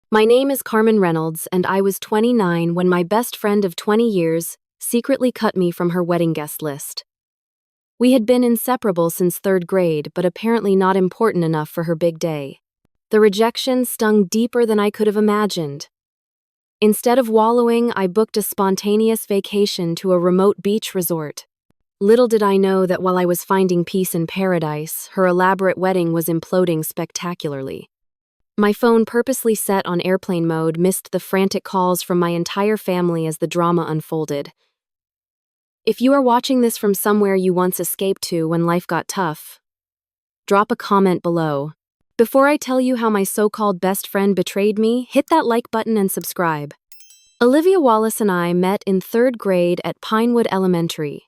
My name is Carmen Reynolds, and I was 29 when my best friend of 20 years secretly cut me from her wedding guest list. We had been inseparable since third grade, but apparently not important enough for her big day. The rejection stung deeper than I could have imagined. Instead of wallowing, I booked a spontaneous vacation to a remote beach resort. Little did I know that while I was finding peace in paradise, her elaborate wedding was imploding spectacularly. My phone, purposely set on airplane mode, missed the frantic calls from my entire family as the drama unfolded. If you are watching this from somewhere you once escaped to when life got tough, drop a comment below. Before I tell you how my so-called best friend betrayed me, hit that like button and subscribe. Olivia Wallace and I met in third grade at Pinewood Elementary.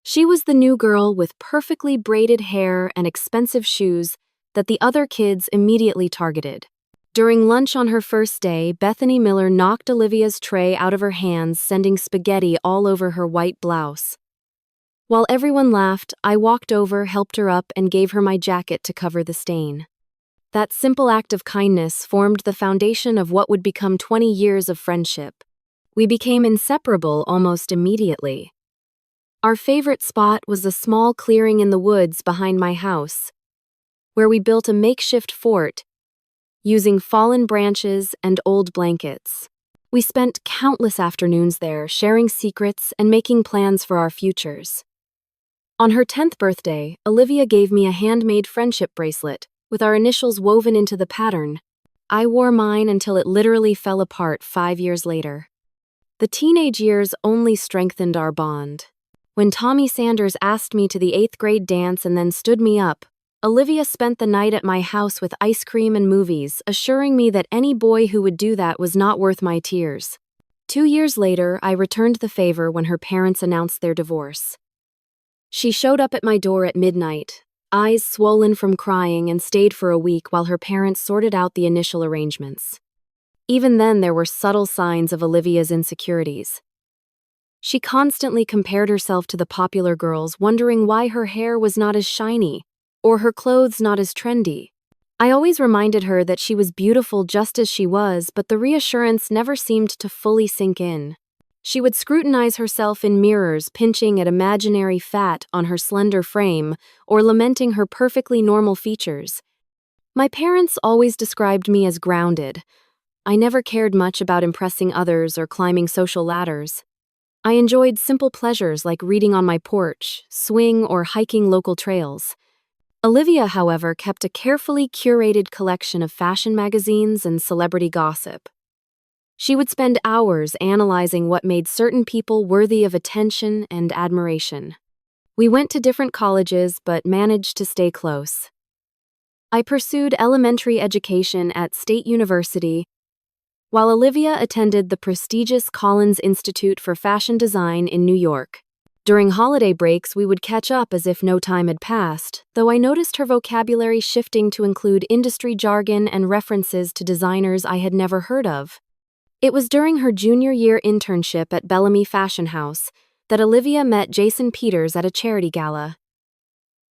She was the new girl with perfectly braided hair and expensive shoes that the other kids immediately targeted. During lunch on her first day, Bethany Miller knocked Olivia's tray out of her hands, sending spaghetti all over her white blouse. While everyone laughed, I walked over, helped her up, and gave her my jacket to cover the stain. That simple act of kindness formed the foundation of what would become 20 years of friendship. We became inseparable almost immediately. Our favorite spot was a small clearing in the woods behind my house, where we built a makeshift fort using fallen branches and old blankets. We spent countless afternoons there, sharing secrets and making plans for our futures. On her 10th birthday, Olivia gave me a handmade friendship bracelet with our initials woven into the pattern. I wore mine until it literally fell apart 5 years later. The teenage years only strengthened our bond. When Tommy Sanders asked me to the 8th grade dance and then stood me up, Olivia spent the night at my house with ice cream and movies, assuring me that any boy who would do that was not worth my tears. 2 years later, I returned the favor when her parents announced their divorce. She showed up at my door at midnight, eyes swollen from crying, and stayed for a week while her parents sorted out the initial arrangements. Even then, there were subtle signs of Olivia's insecurities. She constantly compared herself to the popular girls, wondering why her hair was not as shiny or her clothes not as trendy. I always reminded her that she was beautiful just as she was, but the reassurance never seemed to fully sink in. She would scrutinize herself in mirrors, pinching at imaginary fat on her slender frame, or lamenting her perfectly normal features. My parents always described me as grounded. I never cared much about impressing others or climbing social ladders. I enjoyed simple pleasures like reading on my porch, swing, or hiking local trails. Olivia, however, kept a carefully curated collection of fashion magazines and celebrity gossip. She would spend hours analyzing what made certain people worthy of attention and admiration. We went to different colleges but managed to stay close. I pursued elementary education at State University, while Olivia attended the prestigious Collins Institute for Fashion Design in New York. During holiday breaks, we would catch up as if no time had passed, though I noticed her vocabulary shifting to include industry jargon and references to designers I had never heard of. It was during her junior year internship at Bellamy Fashion House that Olivia met Jason Peters at a charity gala.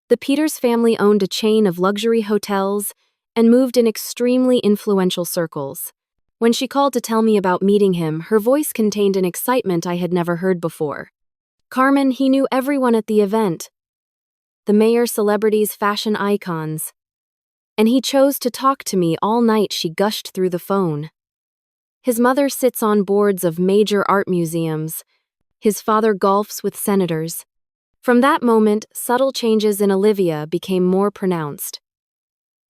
The Peters family owned a chain of luxury hotels and moved in extremely influential circles. When she called to tell me about meeting him, her voice contained an excitement I had never heard before. Carmen, he knew everyone at the event. The mayor, celebrities, fashion icons. And he chose to talk to me all night, she gushed through the phone. His mother sits on boards of major art museums. His father golfs with senators. From that moment, subtle changes in Olivia became more pronounced.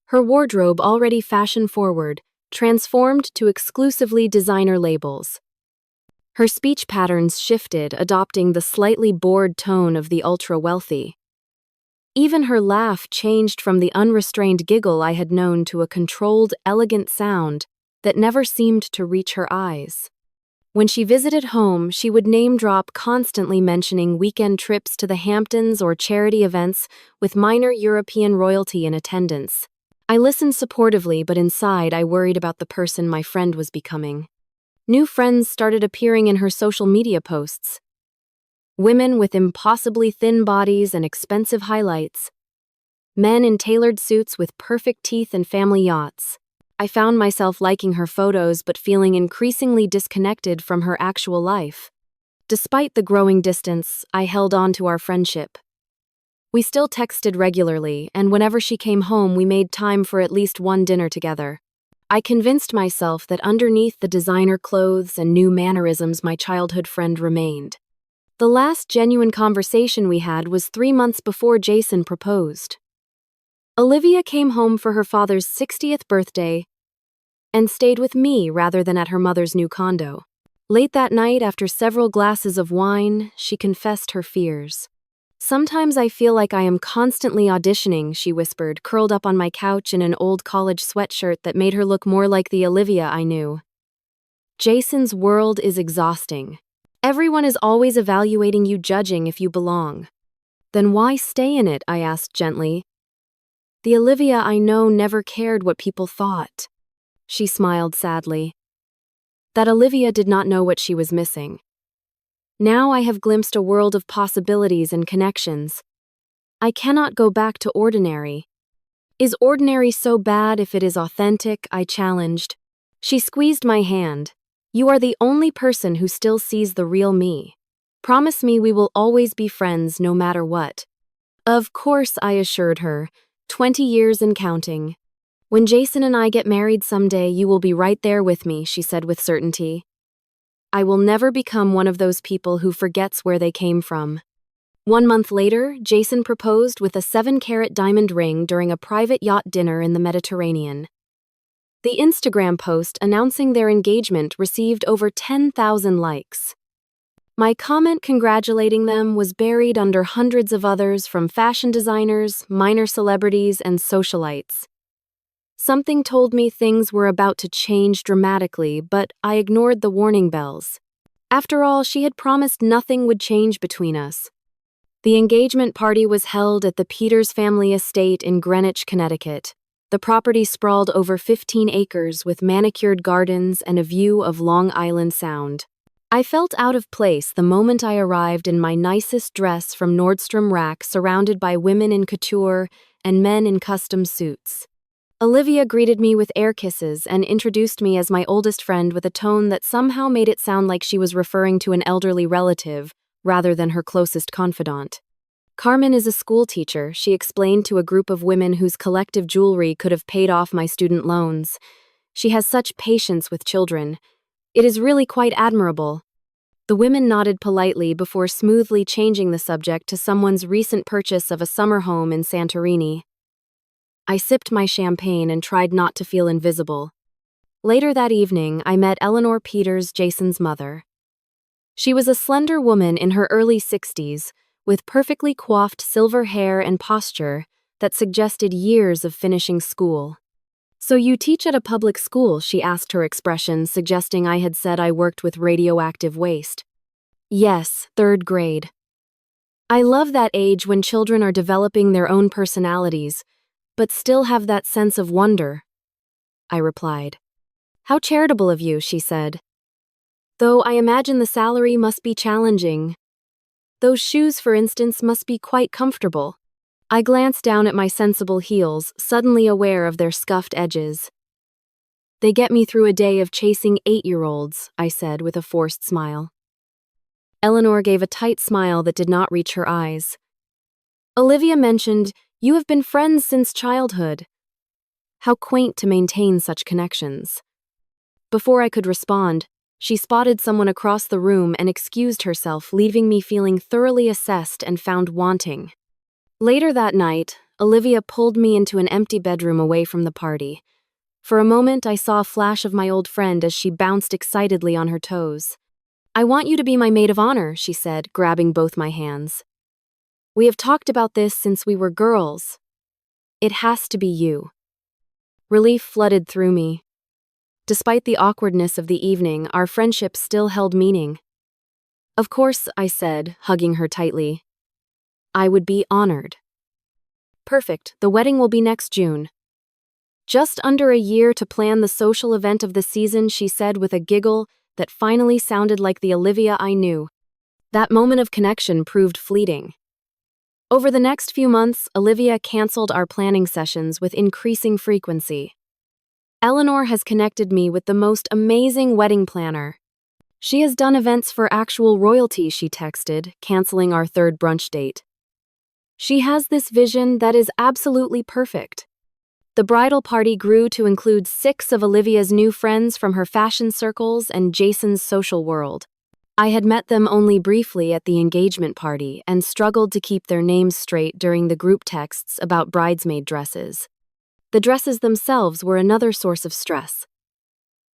Her wardrobe, already fashion-forward, transformed to exclusively designer labels. Her speech patterns shifted, adopting the slightly bored tone of the ultra-wealthy. Even her laugh changed from the unrestrained giggle I had known to a controlled, elegant sound that never seemed to reach her eyes. When she visited home, she would name-drop, constantly mentioning weekend trips to the Hamptons or charity events with minor European royalty in attendance. I listened supportively, but inside I worried about the person my friend was becoming. New friends started appearing in her social media posts. Women with impossibly thin bodies and expensive highlights. Men in tailored suits with perfect teeth and family yachts. I found myself liking her photos but feeling increasingly disconnected from her actual life. Despite the growing distance, I held on to our friendship. We still texted regularly, and whenever she came home, we made time for at least one dinner together. I convinced myself that underneath the designer clothes and new mannerisms, my childhood friend remained. The last genuine conversation we had was 3 months before Jason proposed. Olivia came home for her father's 60th birthday and stayed with me rather than at her mother's new condo. Late that night, after several glasses of wine, she confessed her fears. "Sometimes I feel like I am constantly auditioning," she whispered, curled up on my couch in an old college sweatshirt that made her look more like the Olivia I knew. "Jason's world is exhausting. Everyone is always evaluating you, judging if you belong." "Then why stay in it?" I asked gently. "The Olivia I know never cared what people thought." She smiled sadly. That Olivia did not know what she was missing. Now I have glimpsed a world of possibilities and connections. I cannot go back to ordinary. "Is ordinary so bad if it is authentic?" I challenged. She squeezed my hand. "You are the only person who still sees the real me. Promise me we will always be friends no matter what." "Of course," I assured her, 20 years and counting. "When Jason and I get married someday, you will be right there with me," she said with certainty. I will never become one of those people who forgets where they came from. 1 month later, Jason proposed with a 7-carat diamond ring during a private yacht dinner in the Mediterranean. The Instagram post announcing their engagement received over 10,000 likes. My comment congratulating them was buried under hundreds of others from fashion designers, minor celebrities, and socialites. Something told me things were about to change dramatically, but I ignored the warning bells. After all, she had promised nothing would change between us. The engagement party was held at the Peters family estate in Greenwich, Connecticut. The property sprawled over 15 acres with manicured gardens and a view of Long Island Sound. I felt out of place the moment I arrived in my nicest dress from Nordstrom Rack, surrounded by women in couture and men in custom suits. Olivia greeted me with air kisses and introduced me as my oldest friend with a tone that somehow made it sound like she was referring to an elderly relative rather than her closest confidant. "Carmen is a school teacher," she explained to a group of women whose collective jewelry could have paid off my student loans. "She has such patience with children. It is really quite admirable." The women nodded politely before smoothly changing the subject to someone's recent purchase of a summer home in Santorini. I sipped my champagne and tried not to feel invisible. Later that evening, I met Eleanor Peters, Jason's mother. She was a slender woman in her early 60s, with perfectly coiffed silver hair and posture that suggested years of finishing school. "So you teach at a public school?" she asked, her expression suggesting I had said I worked with radioactive waste. "Yes, 3rd grade. I love that age when children are developing their own personalities, but still have that sense of wonder," I replied. "How charitable of you," she said. "Though I imagine the salary must be challenging. Those shoes, for instance, must be quite comfortable." I glanced down at my sensible heels, suddenly aware of their scuffed edges. "They get me through a day of chasing 8-year-olds, I said with a forced smile. Eleanor gave a tight smile that did not reach her eyes. "Olivia mentioned, you have been friends since childhood. How quaint to maintain such connections." Before I could respond, she spotted someone across the room and excused herself, leaving me feeling thoroughly assessed and found wanting. Later that night, Olivia pulled me into an empty bedroom away from the party. For a moment, I saw a flash of my old friend as she bounced excitedly on her toes. "I want you to be my maid of honor," she said, grabbing both my hands. "We have talked about this since we were girls. It has to be you." Relief flooded through me. Despite the awkwardness of the evening, our friendship still held meaning. "Of course," I said, hugging her tightly. "I would be honored." "Perfect, the wedding will be next June." "Just under a year to plan the social event of the season," she said with a giggle that finally sounded like the Olivia I knew. That moment of connection proved fleeting. Over the next few months, Olivia canceled our planning sessions with increasing frequency. Eleanor has connected me with the most amazing wedding planner. She has done events for actual royalty, she texted, canceling our third brunch date. She has this vision that is absolutely perfect. The bridal party grew to include 6 of Olivia's new friends from her fashion circles and Jason's social world. I had met them only briefly at the engagement party and struggled to keep their names straight during the group texts about bridesmaid dresses. The dresses themselves were another source of stress.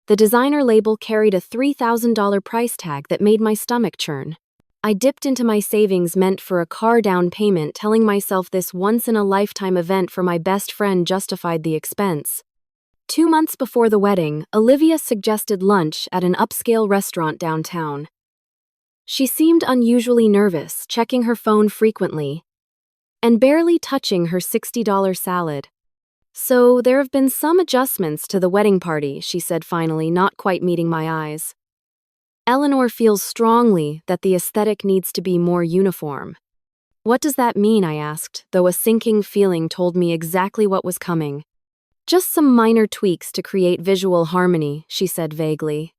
The designer label carried a $3,000 price tag that made my stomach churn. I dipped into my savings meant for a car down payment, telling myself this once-in-a-lifetime event for my best friend justified the expense. 2 months before the wedding, Olivia suggested lunch at an upscale restaurant downtown. She seemed unusually nervous, checking her phone frequently, and barely touching her $60 salad. So there have been some adjustments to the wedding party, she said finally, not quite meeting my eyes. Eleanor feels strongly that the aesthetic needs to be more uniform. What does that mean, I asked, though a sinking feeling told me exactly what was coming. Just some minor tweaks to create visual harmony, she said vaguely.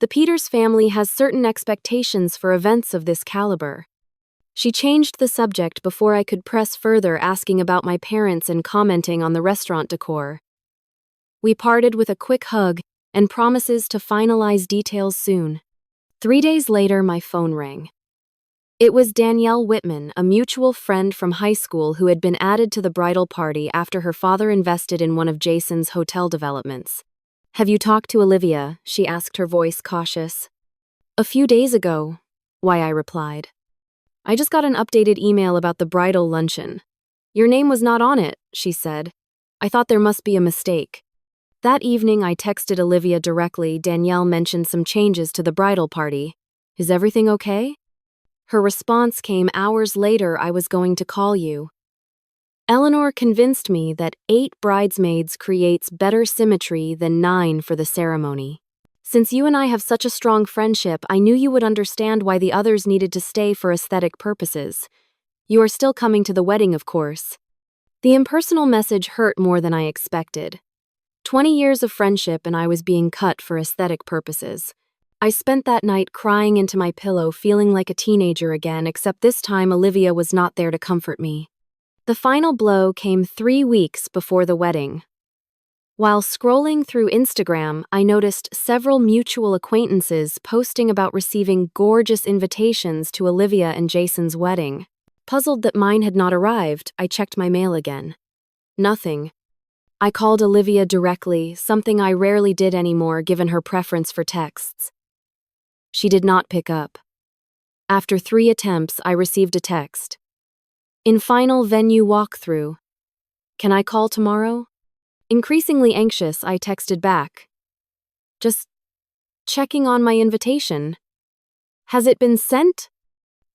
The Peters family has certain expectations for events of this caliber. She changed the subject before I could press further, asking about my parents and commenting on the restaurant decor. We parted with a quick hug and promises to finalize details soon. 3 days later, my phone rang. It was Danielle Whitman, a mutual friend from high school who had been added to the bridal party after her father invested in one of Jason's hotel developments. Have you talked to Olivia? She asked, her voice cautious. A few days ago, I replied. I just got an updated email about the bridal luncheon. Your name was not on it, she said. I thought there must be a mistake. That evening, I texted Olivia directly. Danielle mentioned some changes to the bridal party. Is everything okay? Her response came hours later. I was going to call you. Eleanor convinced me that 8 bridesmaids creates better symmetry than 9 for the ceremony. Since you and I have such a strong friendship, I knew you would understand why the others needed to stay for aesthetic purposes. You are still coming to the wedding, of course. The impersonal message hurt more than I expected. 20 years of friendship and I was being cut for aesthetic purposes. I spent that night crying into my pillow, feeling like a teenager again, except this time Olivia was not there to comfort me. The final blow came 3 weeks before the wedding. While scrolling through Instagram, I noticed several mutual acquaintances posting about receiving gorgeous invitations to Olivia and Jason's wedding. Puzzled that mine had not arrived, I checked my mail again. Nothing. I called Olivia directly, something I rarely did anymore given her preference for texts. She did not pick up. After 3 attempts, I received a text. In final venue walkthrough. Can I call tomorrow? Increasingly anxious, I texted back. Just checking on my invitation. Has it been sent?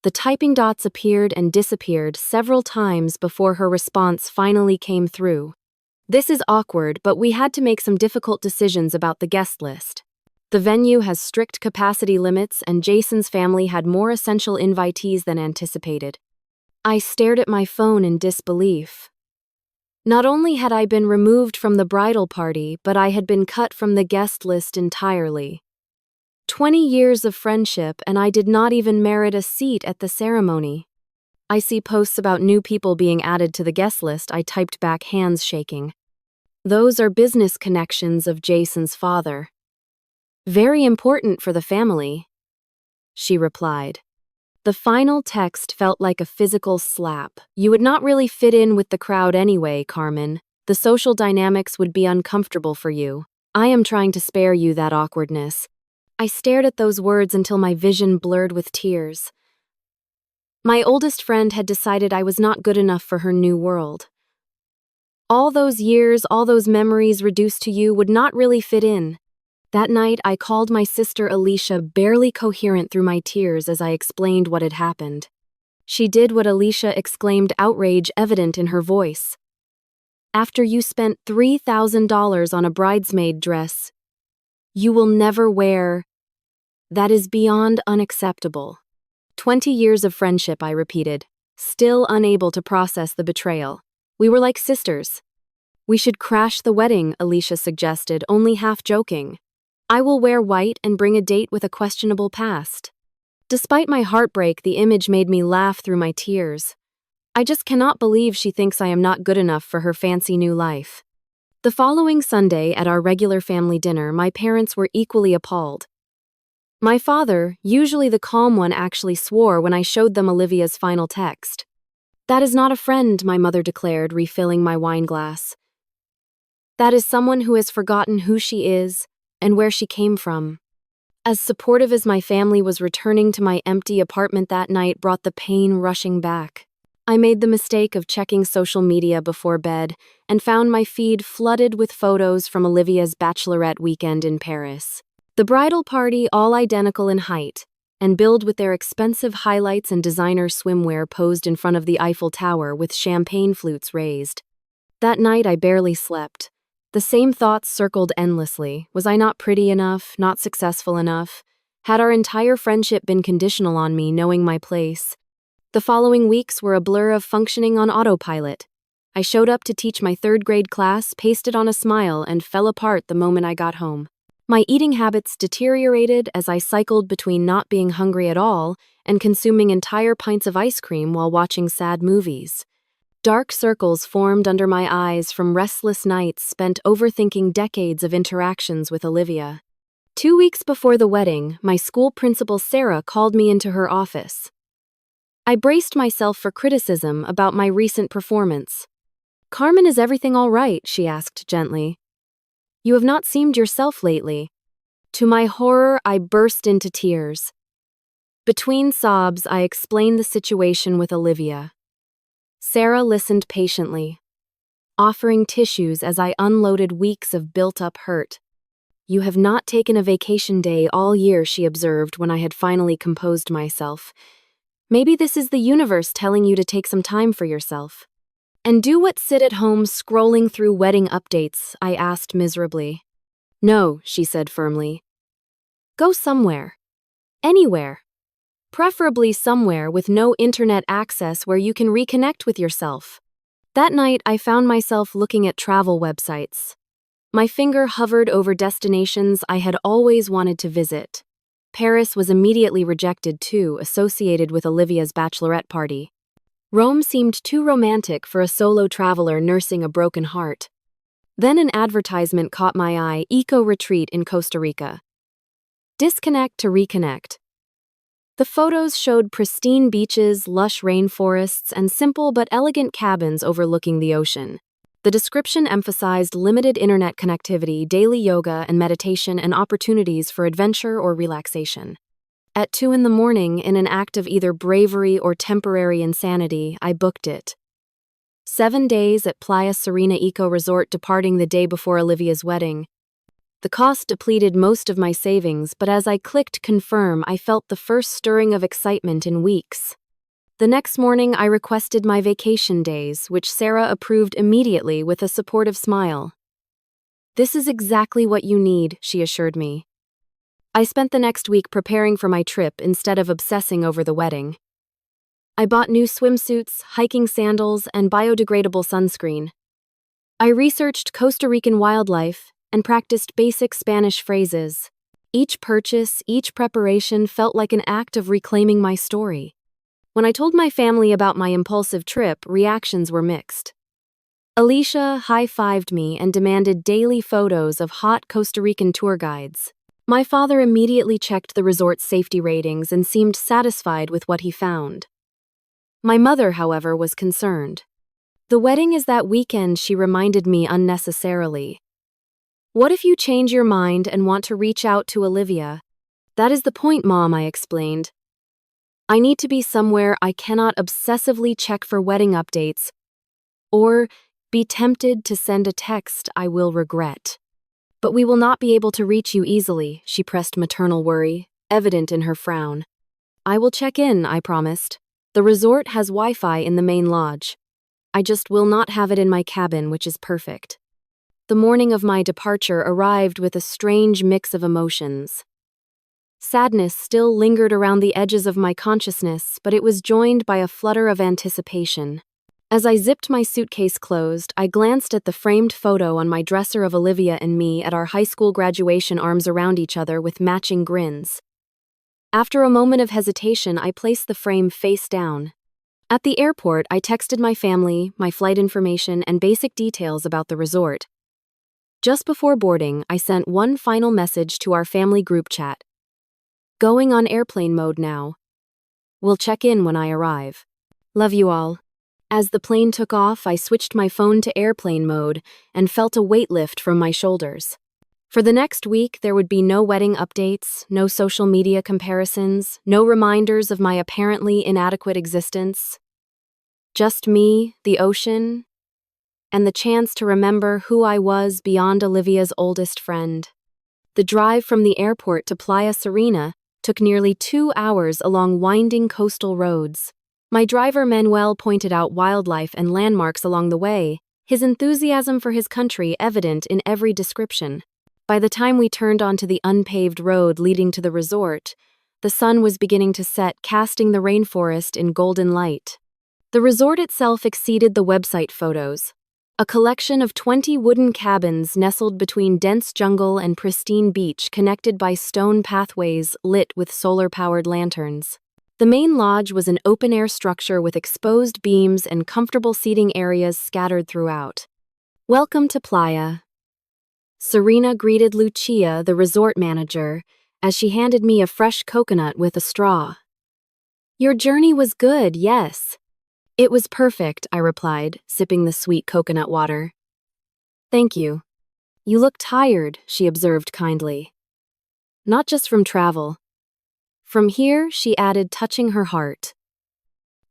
The typing dots appeared and disappeared several times before her response finally came through. This is awkward, but we had to make some difficult decisions about the guest list. The venue has strict capacity limits, and Jason's family had more essential invitees than anticipated. I stared at my phone in disbelief. Not only had I been removed from the bridal party, but I had been cut from the guest list entirely. 20 years of friendship, and I did not even merit a seat at the ceremony. I see posts about new people being added to the guest list. I typed back, hands shaking. Those are business connections of Jason's father. Very important for the family, she replied. The final text felt like a physical slap. You would not really fit in with the crowd anyway, Carmen. The social dynamics would be uncomfortable for you. I am trying to spare you that awkwardness. I stared at those words until my vision blurred with tears. My oldest friend had decided I was not good enough for her new world. All those years, all those memories reduced to you would not really fit in. That night, I called my sister Alicia, barely coherent through my tears as I explained what had happened. She did what Alicia exclaimed, outrage evident in her voice. After you spent $3,000 on a bridesmaid dress, you will never wear. That is beyond unacceptable. 20 years of friendship, I repeated, still unable to process the betrayal. We were like sisters. We should crash the wedding, Alicia suggested, only half joking. I will wear white and bring a date with a questionable past. Despite my heartbreak, the image made me laugh through my tears. I just cannot believe she thinks I am not good enough for her fancy new life. The following Sunday, at our regular family dinner, my parents were equally appalled. My father, usually the calm one, actually swore when I showed them Olivia's final text. "That is not a friend," my mother declared, refilling my wine glass. "That is someone who has forgotten who she is and where she came from." As supportive as my family was, returning to my empty apartment that night brought the pain rushing back. I made the mistake of checking social media before bed and found my feed flooded with photos from Olivia's bachelorette weekend in Paris. The bridal party, all identical in height, and billed with their expensive highlights and designer swimwear, posed in front of the Eiffel Tower with champagne flutes raised. That night I barely slept. The same thoughts circled endlessly. Was I not pretty enough, not successful enough? Had our entire friendship been conditional on me knowing my place? The following weeks were a blur of functioning on autopilot. I showed up to teach my third-grade class, pasted on a smile, and fell apart the moment I got home. My eating habits deteriorated as I cycled between not being hungry at all and consuming entire pints of ice cream while watching sad movies. Dark circles formed under my eyes from restless nights spent overthinking decades of interactions with Olivia. 2 weeks before the wedding, my school principal Sarah called me into her office. I braced myself for criticism about my recent performance. "Carmen, is everything all right?" she asked gently. "You have not seemed yourself lately." To my horror, I burst into tears. Between sobs, I explained the situation with Olivia. Sarah listened patiently, offering tissues as I unloaded weeks of built-up hurt. "You have not taken a vacation day all year," she observed when I had finally composed myself. "Maybe this is the universe telling you to take some time for yourself." "And do what? Sit at home scrolling through wedding updates?" I asked miserably. "No," she said firmly. "Go somewhere. Anywhere. Preferably somewhere with no internet access where you can reconnect with yourself." That night, I found myself looking at travel websites. My finger hovered over destinations I had always wanted to visit. Paris was immediately rejected too, associated with Olivia's bachelorette party. Rome seemed too romantic for a solo traveler nursing a broken heart. Then an advertisement caught my eye: eco retreat in Costa Rica. Disconnect to reconnect. The photos showed pristine beaches, lush rainforests, and simple but elegant cabins overlooking the ocean. The description emphasized limited internet connectivity, daily yoga and meditation, and opportunities for adventure or relaxation. At 2 a.m, in an act of either bravery or temporary insanity, I booked it. 7 days at Playa Serena Eco Resort, departing the day before Olivia's wedding. The cost depleted most of my savings, but as I clicked confirm, I felt the first stirring of excitement in weeks. The next morning, I requested my vacation days, which Sarah approved immediately with a supportive smile. "This is exactly what you need," she assured me. I spent the next week preparing for my trip instead of obsessing over the wedding. I bought new swimsuits, hiking sandals, and biodegradable sunscreen. I researched Costa Rican wildlife and practiced basic Spanish phrases. Each purchase, each preparation felt like an act of reclaiming my story. When I told my family about my impulsive trip, reactions were mixed. Alicia high-fived me and demanded daily photos of hot Costa Rican tour guides. My father immediately checked the resort's safety ratings and seemed satisfied with what he found. My mother, however, was concerned. "The wedding is that weekend," she reminded me unnecessarily. "What if you change your mind and want to reach out to Olivia?" "That is the point, Mom," I explained. "I need to be somewhere I cannot obsessively check for wedding updates or be tempted to send a text I will regret." "But we will not be able to reach you easily," she pressed, maternal worry evident in her frown. "I will check in," I promised. "The resort has Wi-Fi in the main lodge. I just will not have it in my cabin, which is perfect." The morning of my departure arrived with a strange mix of emotions. Sadness still lingered around the edges of my consciousness, but it was joined by a flutter of anticipation. As I zipped my suitcase closed, I glanced at the framed photo on my dresser of Olivia and me at our high school graduation, arms around each other with matching grins. After a moment of hesitation, I placed the frame face down. At the airport, I texted my family, my flight information, and basic details about the resort. Just before boarding, I sent one final message to our family group chat. Going on airplane mode now. We'll check in when I arrive. Love you all. As the plane took off, I switched my phone to airplane mode and felt a weight lift from my shoulders. For the next week, there would be no wedding updates, no social media comparisons, no reminders of my apparently inadequate existence. Just me, the ocean, and the chance to remember who I was beyond Olivia's oldest friend. The drive from the airport to Playa Serena took nearly 2 hours along winding coastal roads. My driver Manuel pointed out wildlife and landmarks along the way, his enthusiasm for his country evident in every description. By the time we turned onto the unpaved road leading to the resort, the sun was beginning to set, casting the rainforest in golden light. The resort itself exceeded the website photos. A collection of 20 wooden cabins nestled between dense jungle and pristine beach, connected by stone pathways lit with solar-powered lanterns. The main lodge was an open-air structure with exposed beams and comfortable seating areas scattered throughout. "Welcome to Playa." Serena greeted Lucia, the resort manager, as she handed me a fresh coconut with a straw. "Your journey was good, yes." "It was perfect," I replied, sipping the sweet coconut water. "Thank you. You look tired," she observed kindly. "Not just from travel. From here," she added, touching her heart.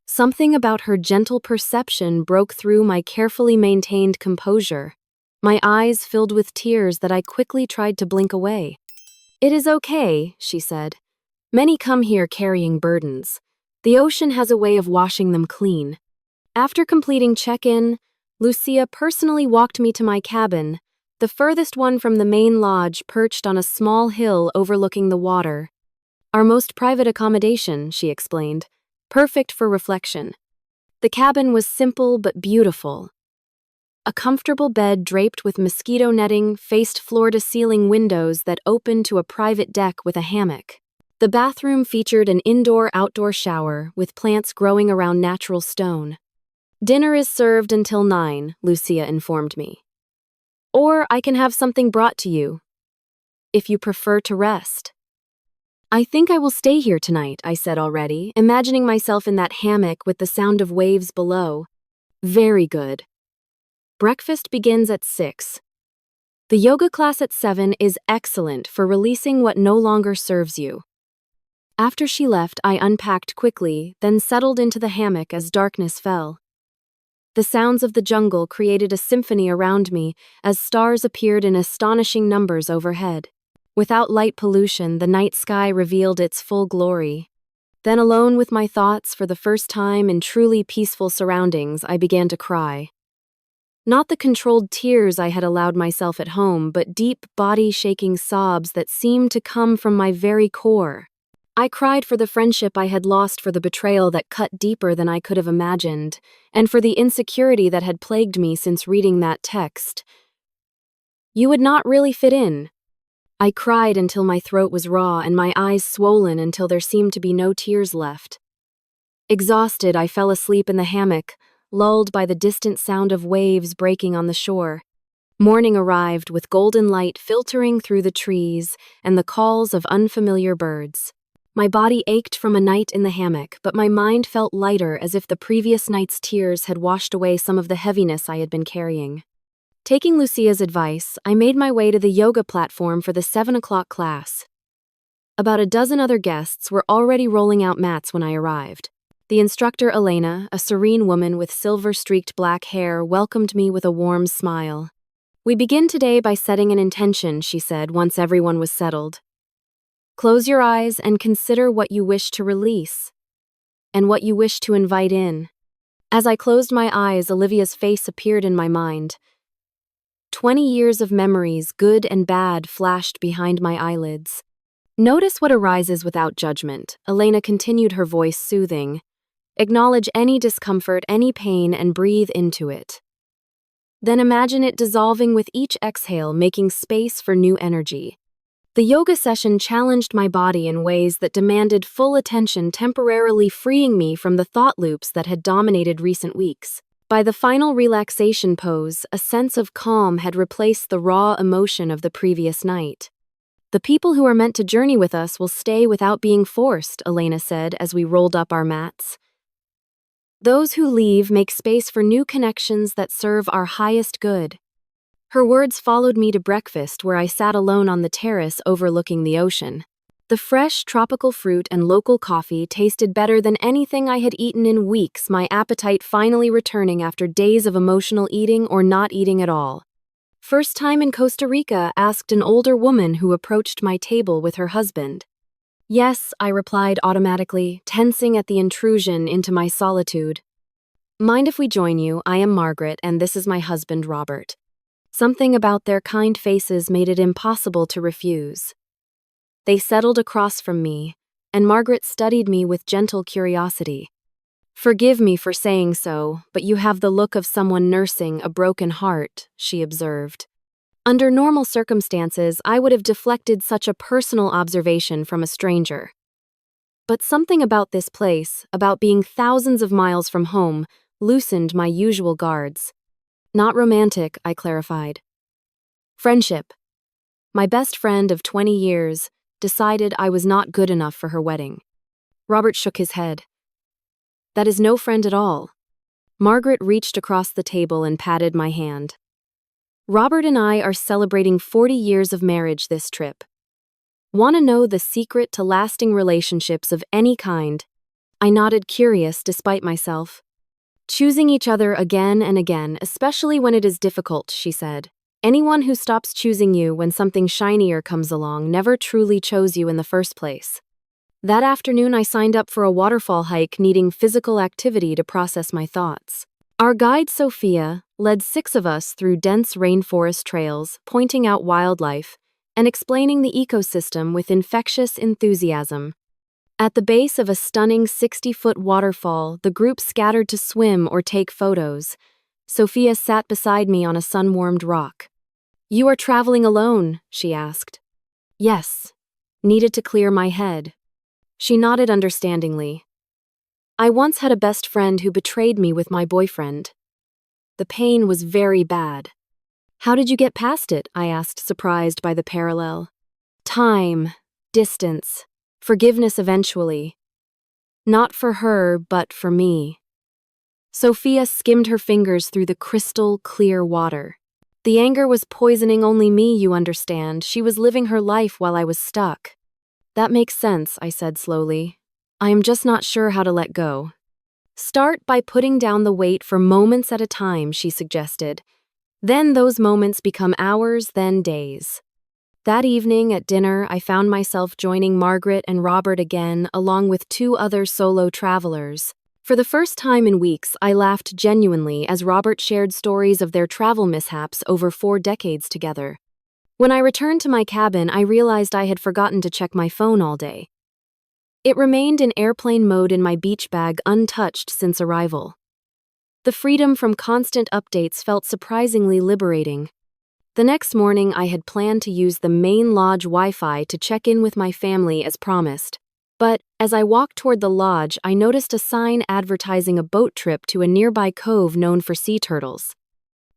Something about her gentle perception broke through my carefully maintained composure. My eyes filled with tears that I quickly tried to blink away. "It is okay," she said. "Many come here carrying burdens. The ocean has a way of washing them clean." After completing check-in, Lucia personally walked me to my cabin, the furthest one from the main lodge, perched on a small hill overlooking the water. "Our most private accommodation," she explained, "perfect for reflection." The cabin was simple but beautiful. A comfortable bed draped with mosquito netting faced floor-to-ceiling windows that opened to a private deck with a hammock. The bathroom featured an indoor-outdoor shower with plants growing around natural stone. "Dinner is served until 9, Lucia informed me. "Or I can have something brought to you, if you prefer to rest." "I think I will stay here tonight," I said already, imagining myself in that hammock with the sound of waves below. "Very good." Breakfast begins at 6. The yoga class at 7 is excellent for releasing what no longer serves you. After she left, I unpacked quickly, then settled into the hammock as darkness fell. The sounds of the jungle created a symphony around me as stars appeared in astonishing numbers overhead. Without light pollution, the night sky revealed its full glory. Then, alone with my thoughts for the first time in truly peaceful surroundings, I began to cry. Not the controlled tears I had allowed myself at home, but deep, body-shaking sobs that seemed to come from my very core. I cried for the friendship I had lost, for the betrayal that cut deeper than I could have imagined, and for the insecurity that had plagued me since reading that text. "You would not really fit in." I cried until my throat was raw and my eyes swollen until there seemed to be no tears left. Exhausted, I fell asleep in the hammock, lulled by the distant sound of waves breaking on the shore. Morning arrived with golden light filtering through the trees and the calls of unfamiliar birds. My body ached from a night in the hammock, but my mind felt lighter, as if the previous night's tears had washed away some of the heaviness I had been carrying. Taking Lucia's advice, I made my way to the yoga platform for the 7 o'clock class. About a dozen other guests were already rolling out mats when I arrived. The instructor, Elena, a serene woman with silver-streaked black hair, welcomed me with a warm smile. "We begin today by setting an intention," she said once everyone was settled. "Close your eyes and consider what you wish to release and what you wish to invite in." As I closed my eyes, Olivia's face appeared in my mind. 20 years of memories, good and bad, flashed behind my eyelids. "Notice what arises without judgment," Elena continued, her voice soothing. Acknowledge any discomfort, any pain, and breathe into it. Then imagine it dissolving with each exhale, making space for new energy. The yoga session challenged my body in ways that demanded full attention, temporarily freeing me from the thought loops that had dominated recent weeks. By the final relaxation pose, a sense of calm had replaced the raw emotion of the previous night. The people who are meant to journey with us will stay without being forced, Elena said as we rolled up our mats. Those who leave make space for new connections that serve our highest good. Her words followed me to breakfast, where I sat alone on the terrace overlooking the ocean. The fresh tropical fruit and local coffee tasted better than anything I had eaten in weeks, my appetite finally returning after days of emotional eating or not eating at all. "First time in Costa Rica?" asked an older woman who approached my table with her husband. "Yes," I replied automatically, tensing at the intrusion into my solitude. "Mind if we join you? I am Margaret, and this is my husband, Robert." Something about their kind faces made it impossible to refuse. They settled across from me, and Margaret studied me with gentle curiosity. "Forgive me for saying so, but you have the look of someone nursing a broken heart," she observed. Under normal circumstances, I would have deflected such a personal observation from a stranger. But something about this place, about being thousands of miles from home, loosened my usual guards. "Not romantic," I clarified. "Friendship. My best friend of 20 years decided I was not good enough for her wedding." Robert shook his head. "That is no friend at all." Margaret reached across the table and patted my hand. "Robert and I are celebrating 40 years of marriage this trip. Want to know the secret to lasting relationships of any kind?" I nodded, curious despite myself. "Choosing each other again and again, especially when it is difficult," she said. "Anyone who stops choosing you when something shinier comes along never truly chose you in the first place." That afternoon, I signed up for a waterfall hike, needing physical activity to process my thoughts. Our guide, Sophia, led 6 of us through dense rainforest trails, pointing out wildlife and explaining the ecosystem with infectious enthusiasm. At the base of a stunning 60-foot waterfall, the group scattered to swim or take photos. Sophia sat beside me on a sun-warmed rock. "You are traveling alone?" she asked. "Yes." Needed to clear my head. She nodded understandingly. "I once had a best friend who betrayed me with my boyfriend. The pain was very bad." "How did you get past it?" I asked, surprised by the parallel. "Time, distance, forgiveness eventually. Not for her, but for me." Sophia skimmed her fingers through the crystal clear water. "The anger was poisoning only me, you understand. She was living her life while I was stuck." "That makes sense," I said slowly. "I am just not sure how to let go." "Start by putting down the weight for moments at a time," she suggested. "Then those moments become hours, then days." That evening at dinner, I found myself joining Margaret and Robert again, along with 2 other solo travelers. For the first time in weeks, I laughed genuinely as Robert shared stories of their travel mishaps over 4 decades together. When I returned to my cabin, I realized I had forgotten to check my phone all day. It remained in airplane mode in my beach bag, untouched since arrival. The freedom from constant updates felt surprisingly liberating. The next morning, I had planned to use the main lodge Wi-Fi to check in with my family as promised. But as I walked toward the lodge, I noticed a sign advertising a boat trip to a nearby cove known for sea turtles.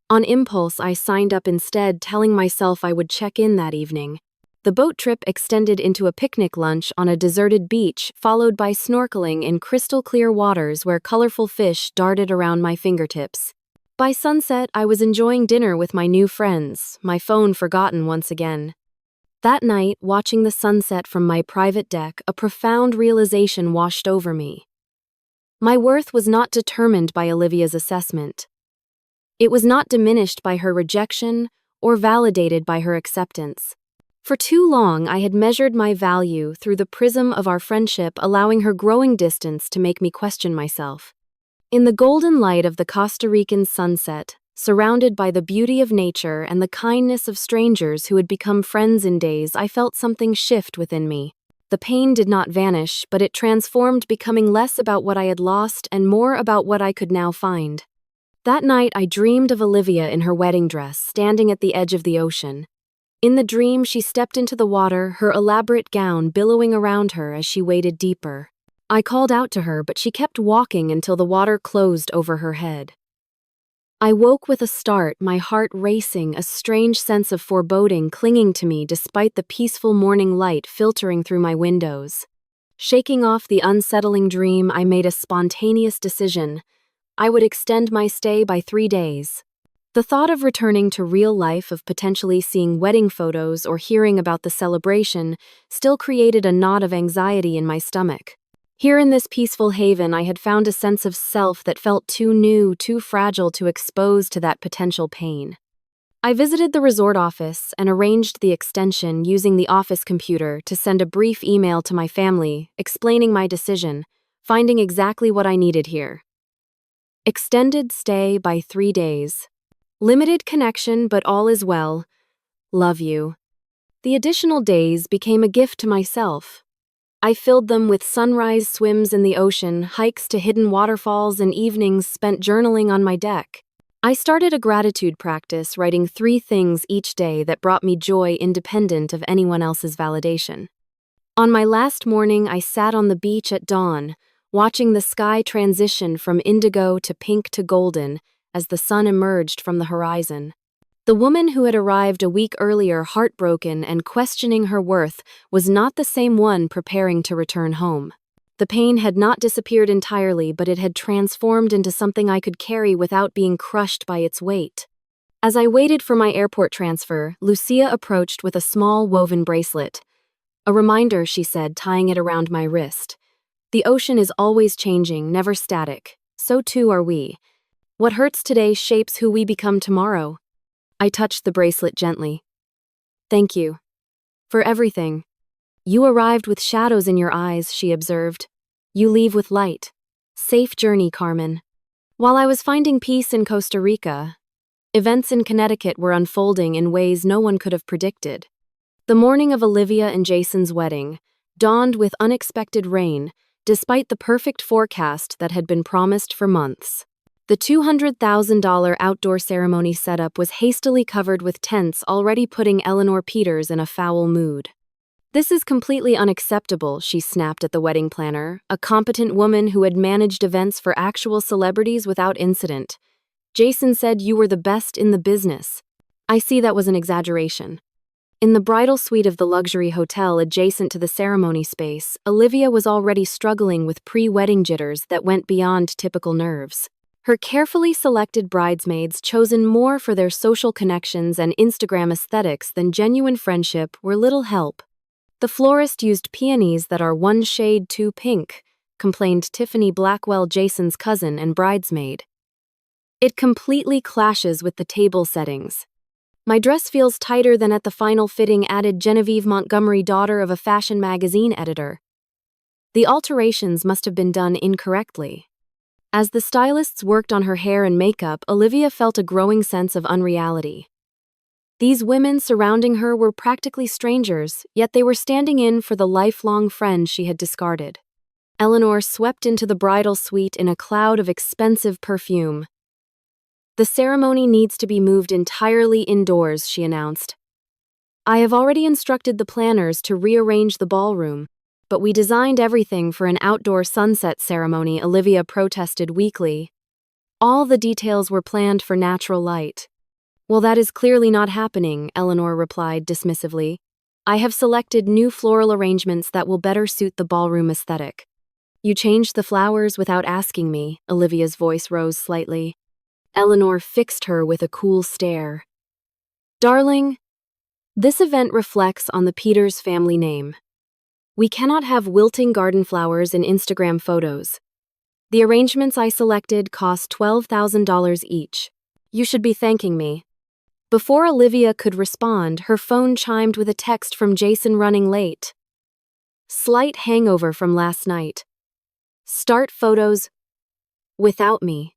On impulse, I signed up instead, telling myself I would check in that evening. The boat trip extended into a picnic lunch on a deserted beach, followed by snorkeling in crystal-clear waters where colorful fish darted around my fingertips. By sunset, I was enjoying dinner with my new friends, my phone forgotten once again. That night, watching the sunset from my private deck, a profound realization washed over me. My worth was not determined by Olivia's assessment. It was not diminished by her rejection or validated by her acceptance. For too long, I had measured my value through the prism of our friendship, allowing her growing distance to make me question myself. In the golden light of the Costa Rican sunset, surrounded by the beauty of nature and the kindness of strangers who had become friends in days, I felt something shift within me. The pain did not vanish, but it transformed, becoming less about what I had lost and more about what I could now find. That night, I dreamed of Olivia in her wedding dress, standing at the edge of the ocean. In the dream, she stepped into the water, her elaborate gown billowing around her as she waded deeper. I called out to her, but she kept walking until the water closed over her head. I woke with a start, my heart racing, a strange sense of foreboding clinging to me despite the peaceful morning light filtering through my windows. Shaking off the unsettling dream, I made a spontaneous decision. I would extend my stay by 3 days. The thought of returning to real life, of potentially seeing wedding photos or hearing about the celebration, still created a knot of anxiety in my stomach. Here in this peaceful haven, I had found a sense of self that felt too new, too fragile to expose to that potential pain. I visited the resort office and arranged the extension using the office computer to send a brief email to my family, explaining my decision, finding exactly what I needed here. Extended stay by 3 days. Limited connection, but all is well. Love you. The additional days became a gift to myself. I filled them with sunrise swims in the ocean, hikes to hidden waterfalls, and evenings spent journaling on my deck. I started a gratitude practice, writing 3 things each day that brought me joy independent of anyone else's validation. On my last morning, I sat on the beach at dawn, watching the sky transition from indigo to pink to golden as the sun emerged from the horizon. The woman who had arrived a week earlier, heartbroken and questioning her worth, was not the same one preparing to return home. The pain had not disappeared entirely, but it had transformed into something I could carry without being crushed by its weight. As I waited for my airport transfer, Lucia approached with a small woven bracelet. A reminder, she said, tying it around my wrist. The ocean is always changing, never static. So too are we. What hurts today shapes who we become tomorrow. I touched the bracelet gently. Thank you. For everything. You arrived with shadows in your eyes, she observed. You leave with light. Safe journey, Carmen. While I was finding peace in Costa Rica, events in Connecticut were unfolding in ways no one could have predicted. The morning of Olivia and Jason's wedding dawned with unexpected rain, despite the perfect forecast that had been promised for months. The $200,000 outdoor ceremony setup was hastily covered with tents, already putting Eleanor Peters in a foul mood. This is completely unacceptable, she snapped at the wedding planner, a competent woman who had managed events for actual celebrities without incident. Jason said you were the best in the business. I see that was an exaggeration. In the bridal suite of the luxury hotel adjacent to the ceremony space, Olivia was already struggling with pre-wedding jitters that went beyond typical nerves. Her carefully selected bridesmaids, chosen more for their social connections and Instagram aesthetics than genuine friendship, were little help. The florist used peonies that are 1 shade too pink, complained Tiffany Blackwell, Jason's cousin and bridesmaid. It completely clashes with the table settings. My dress feels tighter than at the final fitting, added Genevieve Montgomery, daughter of a fashion magazine editor. The alterations must have been done incorrectly. As the stylists worked on her hair and makeup, Olivia felt a growing sense of unreality. These women surrounding her were practically strangers, yet they were standing in for the lifelong friend she had discarded. Eleanor swept into the bridal suite in a cloud of expensive perfume. The ceremony needs to be moved entirely indoors, she announced. I have already instructed the planners to rearrange the ballroom, but we designed everything for an outdoor sunset ceremony, Olivia protested weakly. All the details were planned for natural light. Well, that is clearly not happening, Eleanor replied dismissively. I have selected new floral arrangements that will better suit the ballroom aesthetic. You changed the flowers without asking me, Olivia's voice rose slightly. Eleanor fixed her with a cool stare. Darling, this event reflects on the Peters family name. We cannot have wilting garden flowers in Instagram photos. The arrangements I selected cost $12,000 each. You should be thanking me. Before Olivia could respond, her phone chimed with a text from Jason running late. Slight hangover from last night. Start photos without me.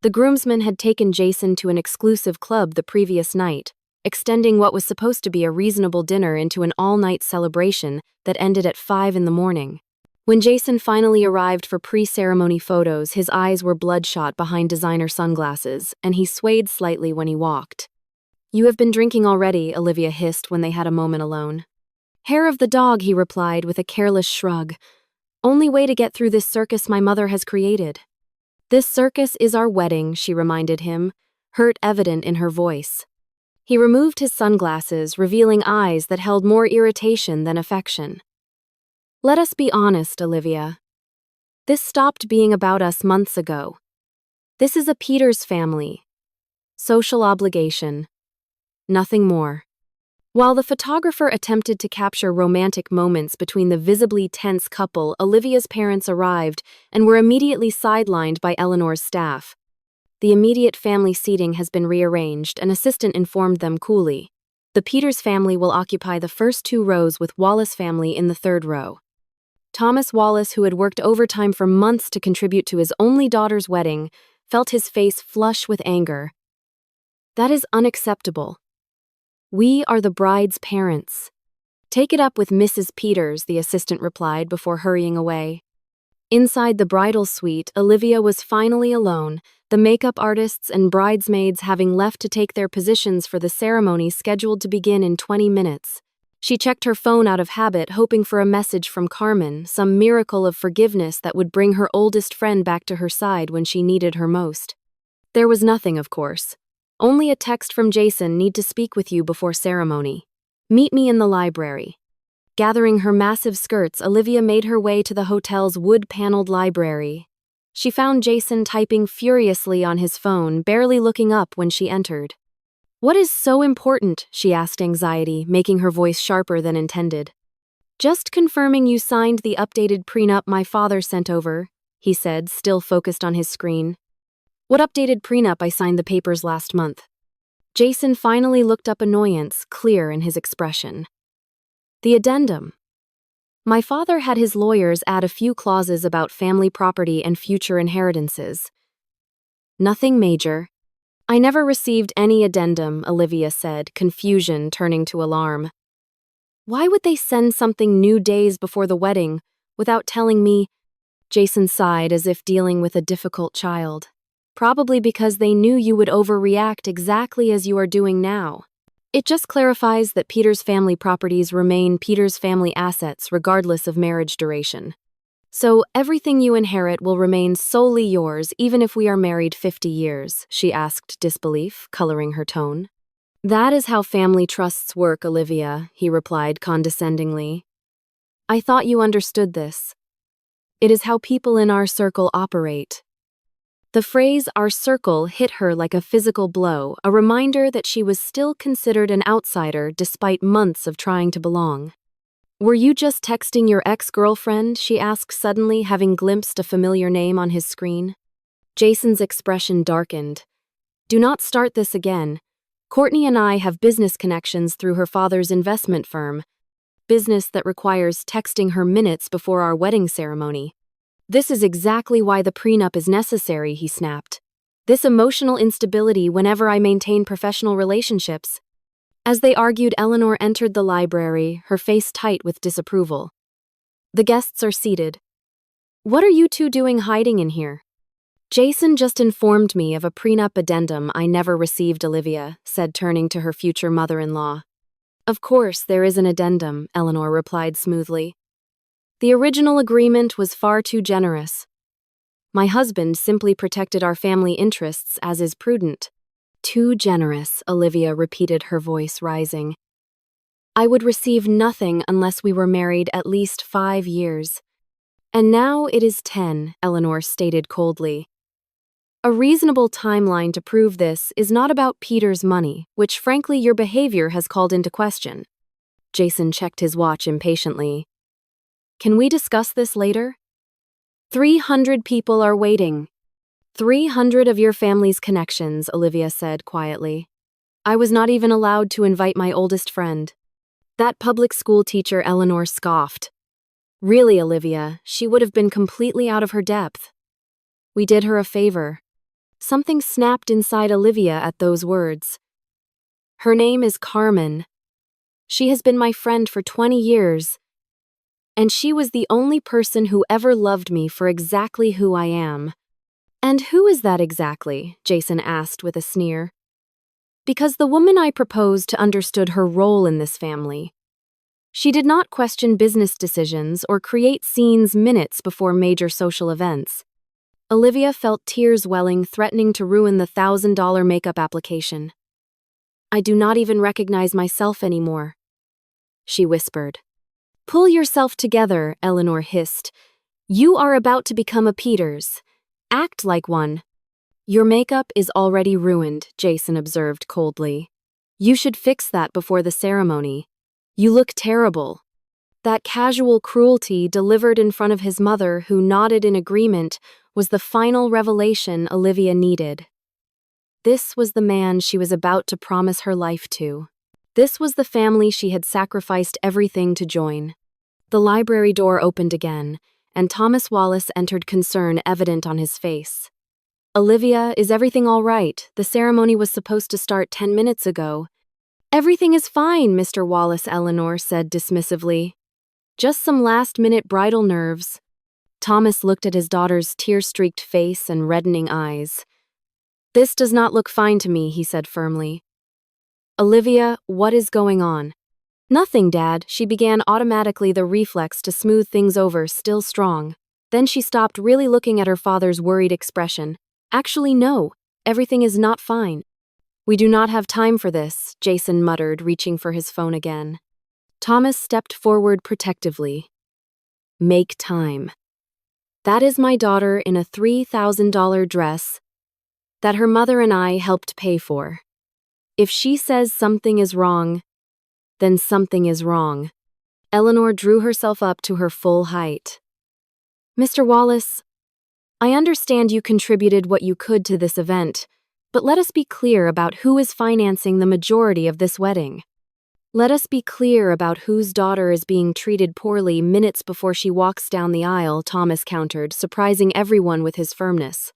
The groomsmen had taken Jason to an exclusive club the previous night, extending what was supposed to be a reasonable dinner into an all-night celebration that ended at 5 in the morning. When Jason finally arrived for pre-ceremony photos, his eyes were bloodshot behind designer sunglasses, and he swayed slightly when he walked. "You have been drinking already," Olivia hissed when they had a moment alone. "Hair of the dog," he replied with a careless shrug. "Only way to get through this circus my mother has created." "This circus is our wedding," she reminded him, hurt evident in her voice. He removed his sunglasses, revealing eyes that held more irritation than affection. "Let us be honest, Olivia. This stopped being about us months ago. This is a Peters family. Social obligation. Nothing more." While the photographer attempted to capture romantic moments between the visibly tense couple, Olivia's parents arrived and were immediately sidelined by Eleanor's staff. "The immediate family seating has been rearranged," an assistant informed them coolly. "The Peters family will occupy the first 2 rows with Wallace family in the 3rd row." Thomas Wallace, who had worked overtime for months to contribute to his only daughter's wedding, felt his face flush with anger. "That is unacceptable. We are the bride's parents." "Take it up with Mrs. Peters," the assistant replied before hurrying away. Inside the bridal suite, Olivia was finally alone, the makeup artists and bridesmaids having left to take their positions for the ceremony scheduled to begin in 20 minutes. She checked her phone out of habit, hoping for a message from Carmen, some miracle of forgiveness that would bring her oldest friend back to her side when she needed her most. There was nothing, of course. Only a text from Jason: "Need to speak with you before ceremony. Meet me in the library." Gathering her massive skirts, Olivia made her way to the hotel's wood-paneled library. She found Jason typing furiously on his phone, barely looking up when she entered. "What is so important?" she asked, anxiety making her voice sharper than intended. "Just confirming you signed the updated prenup my father sent over," he said, still focused on his screen. "What updated prenup? I signed the papers last month." Jason finally looked up, annoyance clear in his expression. "The addendum. My father had his lawyers add a few clauses about family property and future inheritances. Nothing major." "I never received any addendum," Olivia said, confusion turning to alarm. "Why would they send something new days before the wedding, without telling me?" Jason sighed as if dealing with a difficult child. "Probably because they knew you would overreact exactly as you are doing now. It just clarifies that Peters family properties remain Peters family assets regardless of marriage duration. So everything you inherit will remain solely yours even if we are married 50 years, she asked, disbelief coloring her tone. "That is how family trusts work, Olivia," he replied condescendingly. "I thought you understood this. It is how people in our circle operate." The phrase "our circle" hit her like a physical blow, a reminder that she was still considered an outsider despite months of trying to belong. "Were you just texting your ex-girlfriend?" she asked suddenly, having glimpsed a familiar name on his screen. Jason's expression darkened. "Do not start this again. Courtney and I have business connections through her father's investment firm. Business that requires texting her minutes before our wedding ceremony. This is exactly why the prenup is necessary," he snapped. "This emotional instability whenever I maintain professional relationships." As they argued, Eleanor entered the library, her face tight with disapproval. "The guests are seated. What are you two doing hiding in here?" "Jason just informed me of a prenup addendum I never received," Olivia said, turning to her future mother-in-law. "Of course there is an addendum," Eleanor replied smoothly. "The original agreement was far too generous. My husband simply protected our family interests as is prudent." "Too generous," Olivia repeated, her voice rising. "I would receive nothing unless we were married at least 5 years. And now it is 10, Eleanor stated coldly. A reasonable timeline to prove this is not about Peter's money, which frankly your behavior has called into question." Jason checked his watch impatiently. "Can we discuss this later? 300 people are waiting. 300 of your family's connections," Olivia said quietly. "I was not even allowed to invite my oldest friend." That public school teacher, Eleanor scoffed. "Really, Olivia, she would have been completely out of her depth. We did her a favor." Something snapped inside Olivia at those words. Her name is Carmen. She has been my friend for 20 years, and she was the only person who ever loved me for exactly who I am." "And who is that exactly?" Jason asked with a sneer. "Because the woman I proposed to understood her role in this family. She did not question business decisions or create scenes minutes before major social events." Olivia felt tears welling, threatening to ruin the $1,000 makeup application. "I do not even recognize myself anymore," she whispered. "Pull yourself together," Eleanor hissed. "You are about to become a Peters. Act like one." "Your makeup is already ruined," Jason observed coldly. "You should fix that before the ceremony. You look terrible." That casual cruelty, delivered in front of his mother, who nodded in agreement, was the final revelation Olivia needed. This was the man she was about to promise her life to. This was the family she had sacrificed everything to join. The library door opened again, and Thomas Wallace entered, concern evident on his face. "Olivia, is everything all right? The ceremony was supposed to start 10 minutes ago." "Everything is fine, Mr. Wallace," Eleanor said dismissively. "Just some last-minute bridal nerves." Thomas looked at his daughter's tear-streaked face and reddening eyes. "This does not look fine to me," he said firmly. "Olivia, what is going on?" "Nothing, Dad," she began, automatically, the reflex to smooth things over still strong. Then she stopped, really looking at her father's worried expression. "Actually, no, everything is not fine." "We do not have time for this," Jason muttered, reaching for his phone again. Thomas stepped forward protectively. "Make time. That is my daughter in a $3,000 dress that her mother and I helped pay for. If she says something is wrong, then something is wrong." Eleanor drew herself up to her full height. "Mr. Wallace, I understand you contributed what you could to this event, but let us be clear about who is financing the majority of this wedding. Let us be clear about whose daughter is being treated poorly minutes before she walks down the aisle," Thomas countered, surprising everyone with his firmness.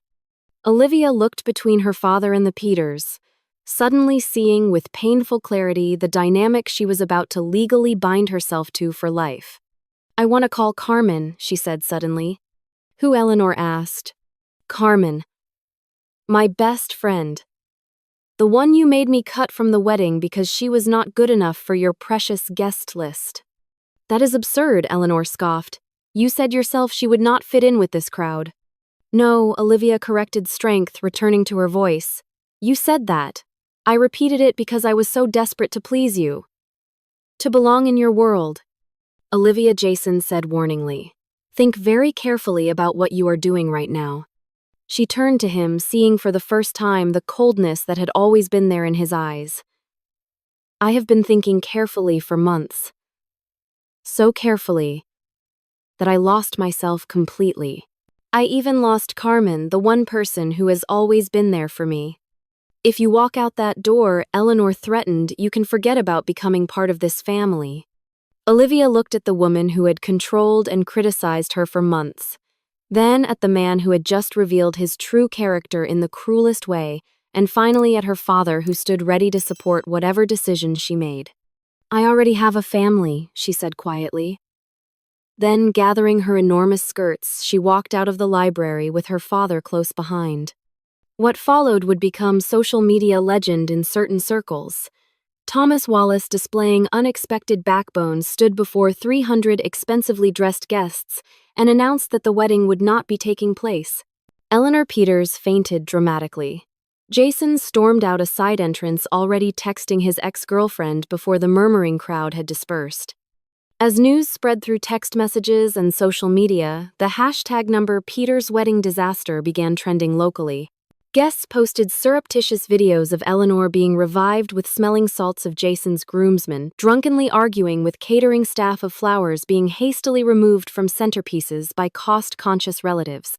Olivia looked between her father and the Peters, suddenly seeing with painful clarity the dynamic she was about to legally bind herself to for life. "I want to call Carmen," she said suddenly. "Who?" Eleanor asked. "Carmen. My best friend. The one you made me cut from the wedding because she was not good enough for your precious guest list." "That is absurd," Eleanor scoffed. "You said yourself she would not fit in with this crowd." "No," Olivia corrected, strength returning to her voice. "You said that. I repeated it because I was so desperate to please you. To belong in your world." "Olivia," Jason said warningly. "Think very carefully about what you are doing right now." She turned to him, seeing for the first time the coldness that had always been there in his eyes. "I have been thinking carefully for months. So carefully that I lost myself completely. I even lost Carmen, the one person who has always been there for me. If you walk out that door," Eleanor threatened, "you can forget about becoming part of this family." Olivia looked at the woman who had controlled and criticized her for months, then at the man who had just revealed his true character in the cruelest way, and finally at her father, who stood ready to support whatever decision she made. "I already have a family," she said quietly. Then, gathering her enormous skirts, she walked out of the library with her father close behind. What followed would become social media legend in certain circles. Thomas Wallace, displaying unexpected backbone, stood before 300 expensively dressed guests and announced that the wedding would not be taking place. Eleanor Peters fainted dramatically. Jason stormed out a side entrance, already texting his ex-girlfriend before the murmuring crowd had dispersed. As news spread through text messages and social media, the hashtag number Peters Wedding Disaster began trending locally. Guests posted surreptitious videos of Eleanor being revived with smelling salts of Jason's groomsmen, drunkenly arguing with catering staff of flowers being hastily removed from centerpieces by cost-conscious relatives.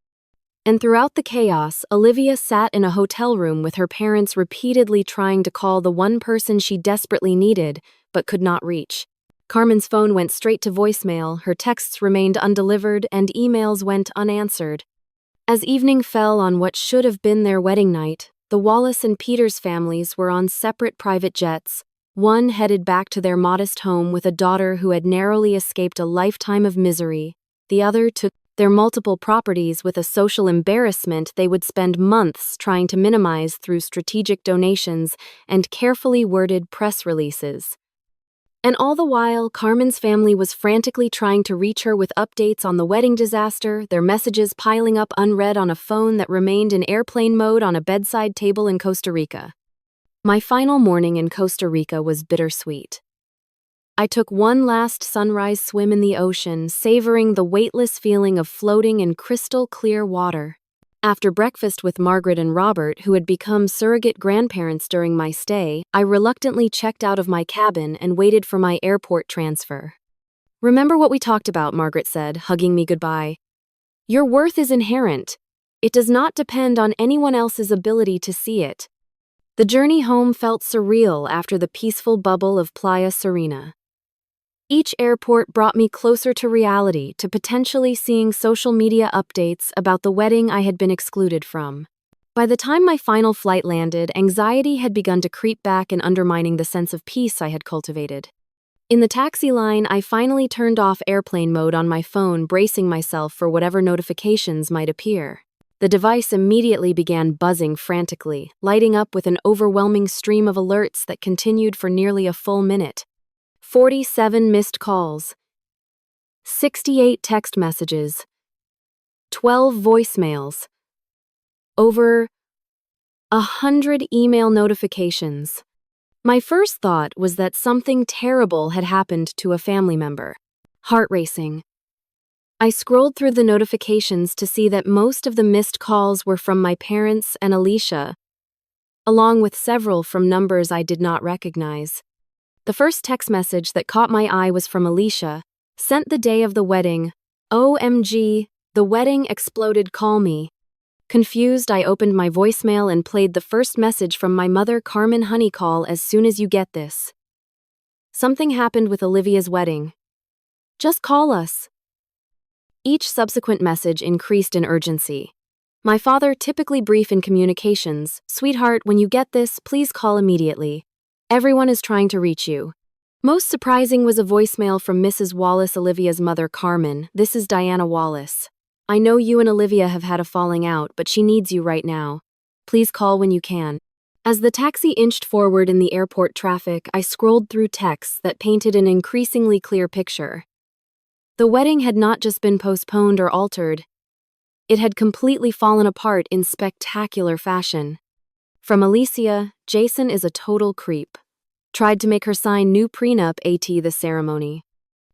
And throughout the chaos, Olivia sat in a hotel room with her parents, repeatedly trying to call the one person she desperately needed but could not reach. Carmen's phone went straight to voicemail, her texts remained undelivered, and emails went unanswered. As evening fell on what should have been their wedding night, the Wallace and Peters families were on separate private jets, one headed back to their modest home with a daughter who had narrowly escaped a lifetime of misery, the other took their multiple properties with a social embarrassment they would spend months trying to minimize through strategic donations and carefully worded press releases. And all the while, Carmen's family was frantically trying to reach her with updates on the wedding disaster, their messages piling up unread on a phone that remained in airplane mode on a bedside table in Costa Rica. My final morning in Costa Rica was bittersweet. I took one last sunrise swim in the ocean, savoring the weightless feeling of floating in crystal clear water. After breakfast with Margaret and Robert, who had become surrogate grandparents during my stay, I reluctantly checked out of my cabin and waited for my airport transfer. "Remember what we talked about," Margaret said, hugging me goodbye. "Your worth is inherent. It does not depend on anyone else's ability to see it." The journey home felt surreal after the peaceful bubble of Playa Serena. Each airport brought me closer to reality, to potentially seeing social media updates about the wedding I had been excluded from. By the time my final flight landed, anxiety had begun to creep back and undermining the sense of peace I had cultivated. In the taxi line, I finally turned off airplane mode on my phone, bracing myself for whatever notifications might appear. The device immediately began buzzing frantically, lighting up with an overwhelming stream of alerts that continued for nearly a full minute. 47 missed calls, 68 text messages, 12 voicemails, over 100 email notifications. My first thought was that something terrible had happened to a family member. Heart racing. I scrolled through the notifications to see that most of the missed calls were from my parents and Alicia, along with several from numbers I did not recognize. The first text message that caught my eye was from Alicia, sent the day of the wedding. "OMG, the wedding exploded, call me." Confused, I opened my voicemail and played the first message from my mother, "Carmen, honey, call as soon as you get this. Something happened with Olivia's wedding. Just call us." Each subsequent message increased in urgency. My father, typically brief in communications: "Sweetheart, when you get this, please call immediately. Everyone is trying to reach you." Most surprising was a voicemail from Mrs. Wallace, Olivia's mother, Carmen. "This is Diana Wallace. I know you and Olivia have had a falling out, but she needs you right now. Please call when you can." As the taxi inched forward in the airport traffic, I scrolled through texts that painted an increasingly clear picture. The wedding had not just been postponed or altered. It had completely fallen apart in spectacular fashion. From Alicia, "Jason is a total creep. Tried to make her sign new prenup at the ceremony."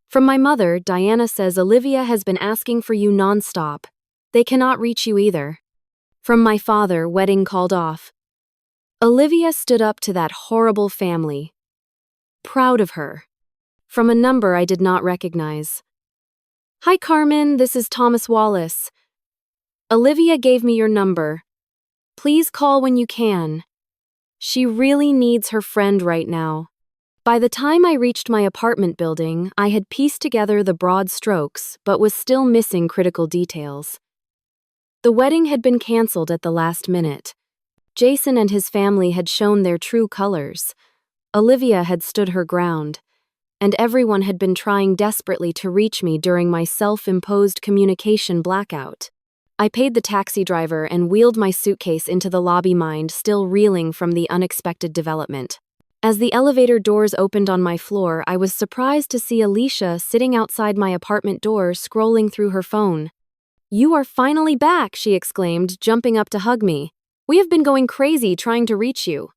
From my mother, Diana says, "Olivia has been asking for you nonstop. They cannot reach you either." From my father, "Wedding called off. Olivia stood up to that horrible family. Proud of her." From a number I did not recognize. "Hi Carmen, this is Thomas Wallace. Olivia gave me your number. Please call when you can. She really needs her friend right now." By the time I reached my apartment building, I had pieced together the broad strokes, but was still missing critical details. The wedding had been canceled at the last minute. Jason and his family had shown their true colors. Olivia had stood her ground, and everyone had been trying desperately to reach me during my self-imposed communication blackout. I paid the taxi driver and wheeled my suitcase into the lobby, mind still reeling from the unexpected development. As the elevator doors opened on my floor, I was surprised to see Alicia sitting outside my apartment door, scrolling through her phone. "You are finally back," she exclaimed, jumping up to hug me. "We have been going crazy trying to reach you."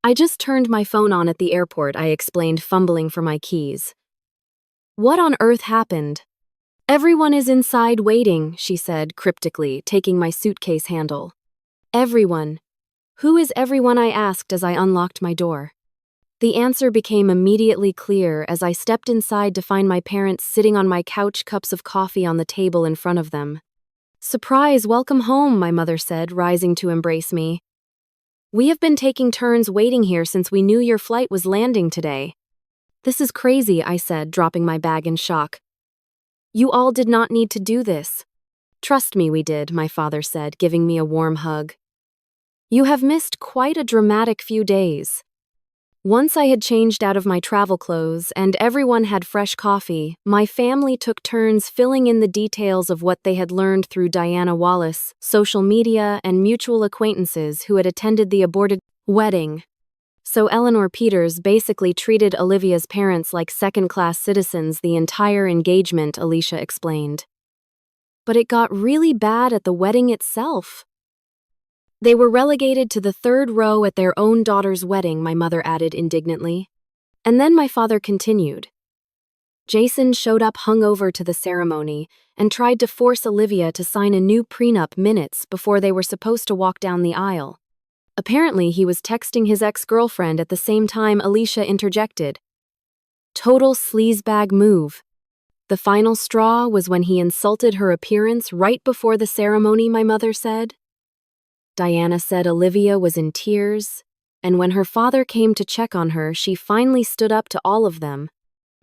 "I just turned my phone on at the airport," I explained, fumbling for my keys. "What on earth happened?" "Everyone is inside waiting," she said cryptically, taking my suitcase handle. "Everyone? Who is everyone?" I asked as I unlocked my door. The answer became immediately clear as I stepped inside to find my parents sitting on my couch, cups of coffee on the table in front of them. "Surprise, welcome home," my mother said, rising to embrace me. "We have been taking turns waiting here since we knew your flight was landing today." "This is crazy," I said, dropping my bag in shock. "You all did not need to do this." "Trust me, we did," my father said, giving me a warm hug. You have missed quite a dramatic few days. Once I had changed out of my travel clothes and everyone had fresh coffee, my family took turns filling in the details of what they had learned through Diana Wallace, social media, and mutual acquaintances who had attended the aborted wedding. So Eleanor Peters basically treated Olivia's parents like second-class citizens the entire engagement, Alicia explained. But it got really bad at the wedding itself. They were relegated to the third row at their own daughter's wedding, my mother added indignantly. And then my father continued. Jason showed up hungover to the ceremony and tried to force Olivia to sign a new prenup minutes before they were supposed to walk down the aisle. Apparently, he was texting his ex-girlfriend at the same time. Alicia interjected. Total sleazebag move. The final straw was when he insulted her appearance right before the ceremony, my mother said. Diana said Olivia was in tears, and when her father came to check on her, she finally stood up to all of them.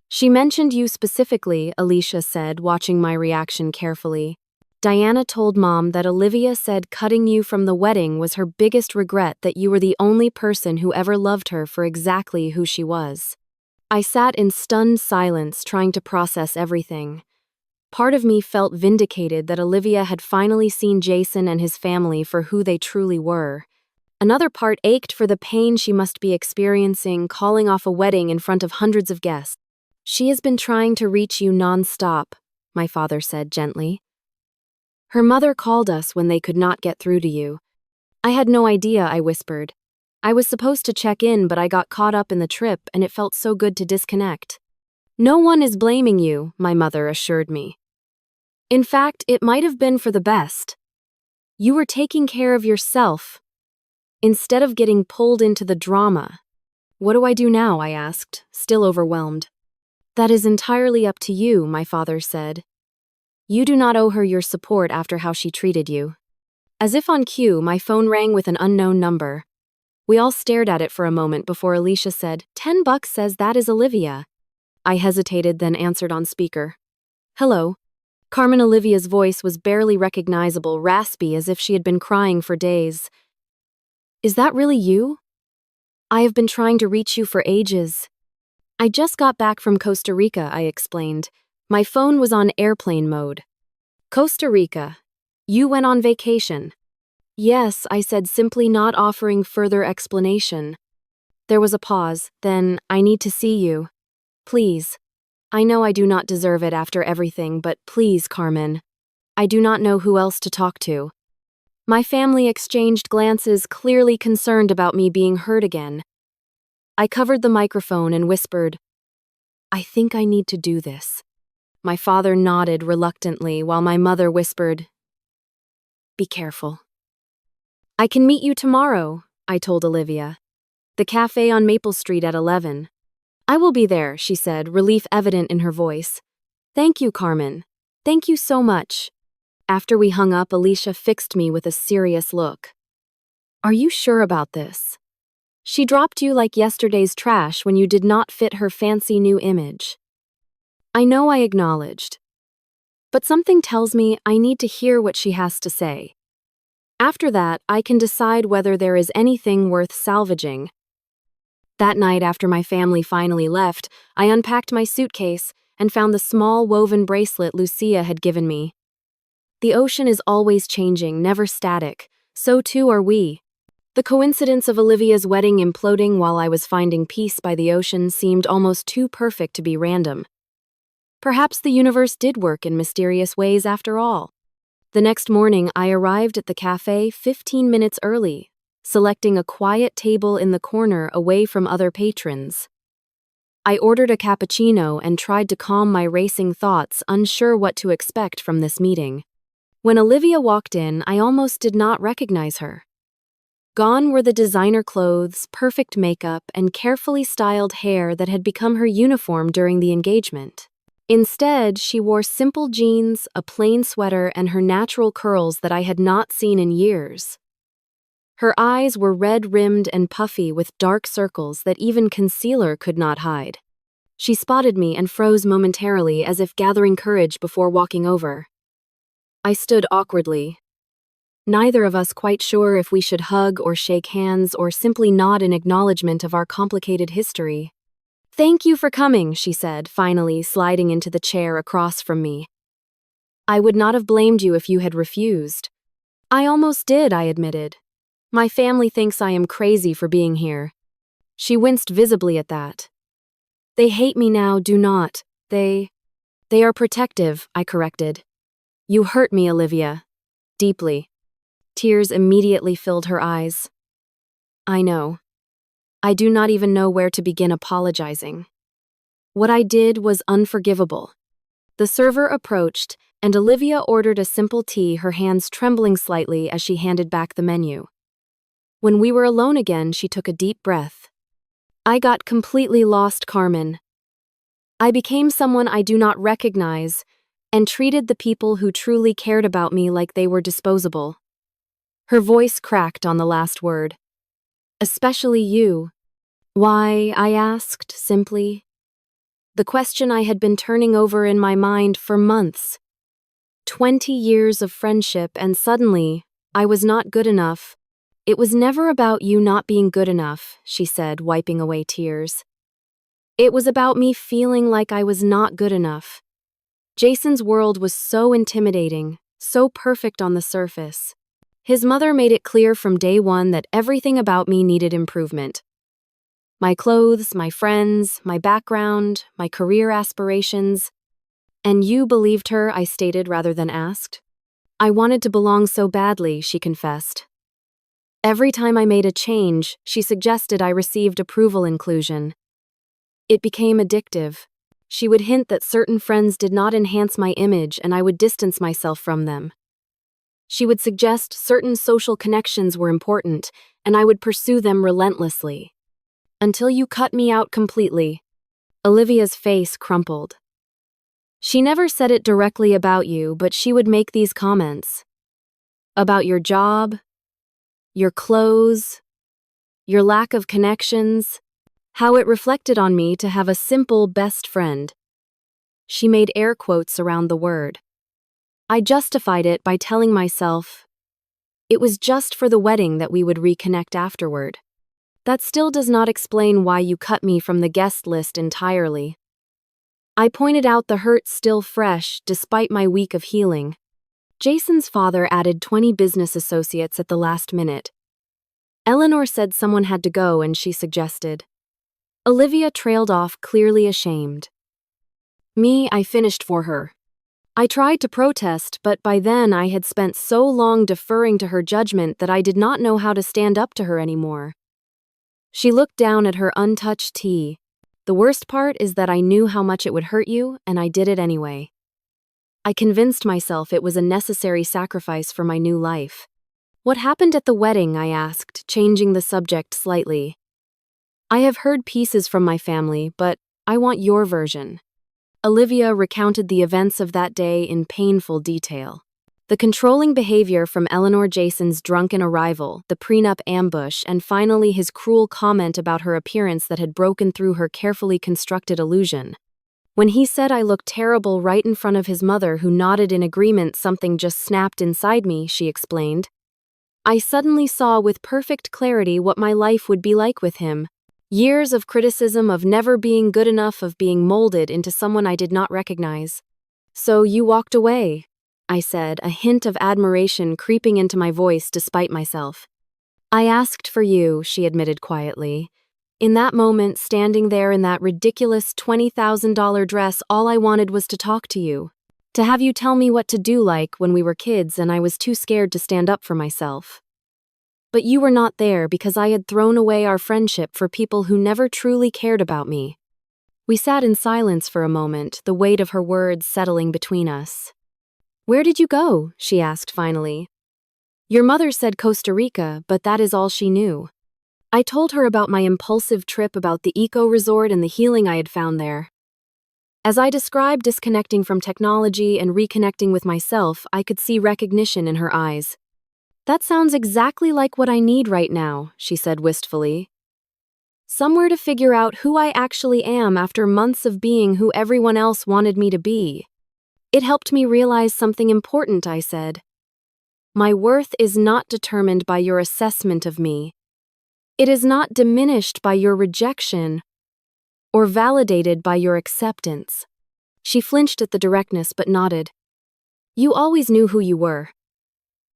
She mentioned you specifically, Alicia said, watching my reaction carefully. Diana told Mom that Olivia said cutting you from the wedding was her biggest regret, that you were the only person who ever loved her for exactly who she was. I sat in stunned silence, trying to process everything. Part of me felt vindicated that Olivia had finally seen Jason and his family for who they truly were. Another part ached for the pain she must be experiencing calling off a wedding in front of hundreds of guests. She has been trying to reach you non-stop, my father said gently. Her mother called us when they could not get through to you. I had no idea, I whispered. I was supposed to check in, but I got caught up in the trip and it felt so good to disconnect. No one is blaming you, my mother assured me. In fact, it might have been for the best. You were taking care of yourself, instead of getting pulled into the drama. What do I do now? I asked, still overwhelmed. That is entirely up to you, my father said. You do not owe her your support after how she treated you. As if on cue, my phone rang with an unknown number. We all stared at it for a moment before Alicia said, $10 says that is Olivia. I hesitated, then answered on speaker. Hello. Carmen. Olivia's voice was barely recognizable, raspy as if she had been crying for days. Is that really you? I have been trying to reach you for ages. I just got back from Costa Rica, I explained. My phone was on airplane mode. Costa Rica. You went on vacation. Yes, I said, simply not offering further explanation. There was a pause, then, I need to see you. Please. I know I do not deserve it after everything, but please, Carmen. I do not know who else to talk to. My family exchanged glances, clearly concerned about me being hurt again. I covered the microphone and whispered, I think I need to do this. My father nodded reluctantly while my mother whispered, Be careful. I can meet you tomorrow, I told Olivia. The cafe on Maple Street at 11. I will be there, she said, relief evident in her voice. Thank you, Carmen. Thank you so much. After we hung up, Alicia fixed me with a serious look. Are you sure about this? She dropped you like yesterday's trash when you did not fit her fancy new image. I know, I acknowledged. But something tells me I need to hear what she has to say. After that, I can decide whether there is anything worth salvaging. That night, after my family finally left, I unpacked my suitcase and found the small woven bracelet Lucia had given me. The ocean is always changing, never static. So too are we. The coincidence of Olivia's wedding imploding while I was finding peace by the ocean seemed almost too perfect to be random. Perhaps the universe did work in mysterious ways after all. The next morning, I arrived at the cafe 15 minutes early, selecting a quiet table in the corner away from other patrons. I ordered a cappuccino and tried to calm my racing thoughts, unsure what to expect from this meeting. When Olivia walked in, I almost did not recognize her. Gone were the designer clothes, perfect makeup, and carefully styled hair that had become her uniform during the engagement. Instead, she wore simple jeans, a plain sweater, and her natural curls that I had not seen in years. Her eyes were red-rimmed and puffy with dark circles that even concealer could not hide. She spotted me and froze momentarily as if gathering courage before walking over. I stood awkwardly. neither of us quite sure if we should hug or shake hands or simply nod in acknowledgement of our complicated history. "Thank you for coming," she said, finally sliding into the chair across from me. "I would not have blamed you if you had refused." "I almost did," I admitted. "My family thinks I am crazy for being here." She winced visibly at that. "They hate me now, do not. They are protective," I corrected. "You hurt me, Olivia. Deeply." Tears immediately filled her eyes. "I know. I do not even know where to begin apologizing. What I did was unforgivable." The server approached, and Olivia ordered a simple tea, her hands trembling slightly as she handed back the menu. When we were alone again, she took a deep breath. "I got completely lost, Carmen. I became someone I do not recognize and treated the people who truly cared about me like they were disposable." Her voice cracked on the last word. "Especially you." "Why?" I asked, simply. The question I had been turning over in my mind for months. 20 years of friendship, and suddenly, I was not good enough. "It was never about you not being good enough," she said, wiping away tears. "It was about me feeling like I was not good enough." Jason's world was so intimidating, so perfect on the surface. His mother made it clear from day one that everything about me needed improvement. My clothes, my friends, my background, my career aspirations. "And you believed her," I stated rather than asked. "I wanted to belong so badly," she confessed. Every time I made a change, she suggested I received approval inclusion. It became addictive. She would hint that certain friends did not enhance my image and I would distance myself from them. She would suggest certain social connections were important and I would pursue them relentlessly. "Until you cut me out completely." Olivia's face crumpled. "She never said it directly about you, but she would make these comments. About your job, your clothes, your lack of connections, how it reflected on me to have a simple best friend." She made air quotes around the word. I justified it by telling myself it was just for the wedding, that we would reconnect afterward. "That still does not explain why you cut me from the guest list entirely." I pointed out the hurt still fresh, despite my week of healing. Jason's father added 20 business associates at the last minute. Eleanor said someone had to go and she suggested. Olivia trailed off, clearly ashamed. Me, I finished for her. I tried to protest, but by then I had spent so long deferring to her judgment that I did not know how to stand up to her anymore. She looked down at her untouched tea. "The worst part is that I knew how much it would hurt you, and I did it anyway. I convinced myself it was a necessary sacrifice for my new life." "What happened at the wedding?" I asked, changing the subject slightly. "I have heard pieces from my family, but I want your version." Olivia recounted the events of that day in painful detail. The controlling behavior from Eleanor Jason's drunken arrival, the prenup ambush, and finally his cruel comment about her appearance that had broken through her carefully constructed illusion. When he said I looked terrible right in front of his mother, who nodded in agreement, something just snapped inside me, she explained. I suddenly saw with perfect clarity what my life would be like with him. Years of criticism, of never being good enough, of being molded into someone I did not recognize. "So you walked away," I said, a hint of admiration creeping into my voice despite myself. "I asked for you," she admitted quietly. "In that moment, standing there in that ridiculous $20,000 dress, all I wanted was to talk to you. To have you tell me what to do, like when we were kids and I was too scared to stand up for myself. But you were not there because I had thrown away our friendship for people who never truly cared about me." We sat in silence for a moment, the weight of her words settling between us. "Where did you go?" she asked finally. "Your mother said Costa Rica, but that is all she knew." I told her about my impulsive trip, about the eco-resort and the healing I had found there. As I described disconnecting from technology and reconnecting with myself, I could see recognition in her eyes. "That sounds exactly like what I need right now," she said wistfully. "Somewhere to figure out who I actually am after months of being who everyone else wanted me to be." "It helped me realize something important," I said. My worth is not determined by your assessment of me. It is not diminished by your rejection or validated by your acceptance. She flinched at the directness but nodded. You always knew who you were.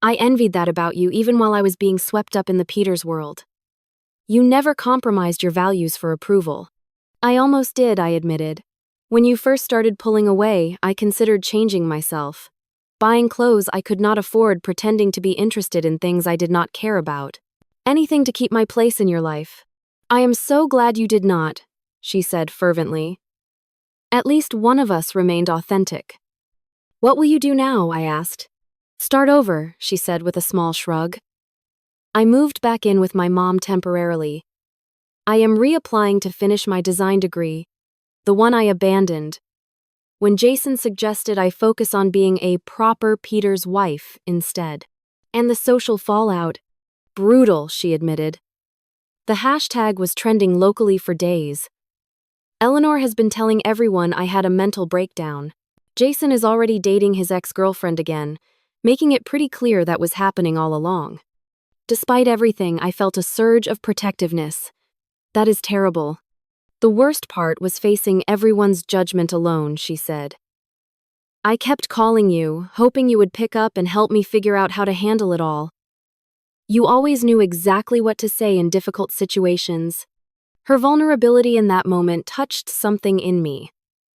I envied that about you even while I was being swept up in the Peters world. You never compromised your values for approval. I almost did, I admitted. When you first started pulling away, I considered changing myself. Buying clothes I could not afford, pretending to be interested in things I did not care about. Anything to keep my place in your life. I am so glad you did not, she said fervently. At least one of us remained authentic. What will you do now? I asked. Start over, she said with a small shrug. I moved back in with my mom temporarily. I am reapplying to finish my design degree, the one I abandoned, when Jason suggested I focus on being a proper Peters wife instead. And the social fallout. Brutal, she admitted. The hashtag was trending locally for days. Eleanor has been telling everyone I had a mental breakdown. Jason is already dating his ex-girlfriend again, making it pretty clear that was happening all along. Despite everything, I felt a surge of protectiveness. That is terrible. The worst part was facing everyone's judgment alone, she said. I kept calling you, hoping you would pick up and help me figure out how to handle it all. You always knew exactly what to say in difficult situations. Her vulnerability in that moment touched something in me.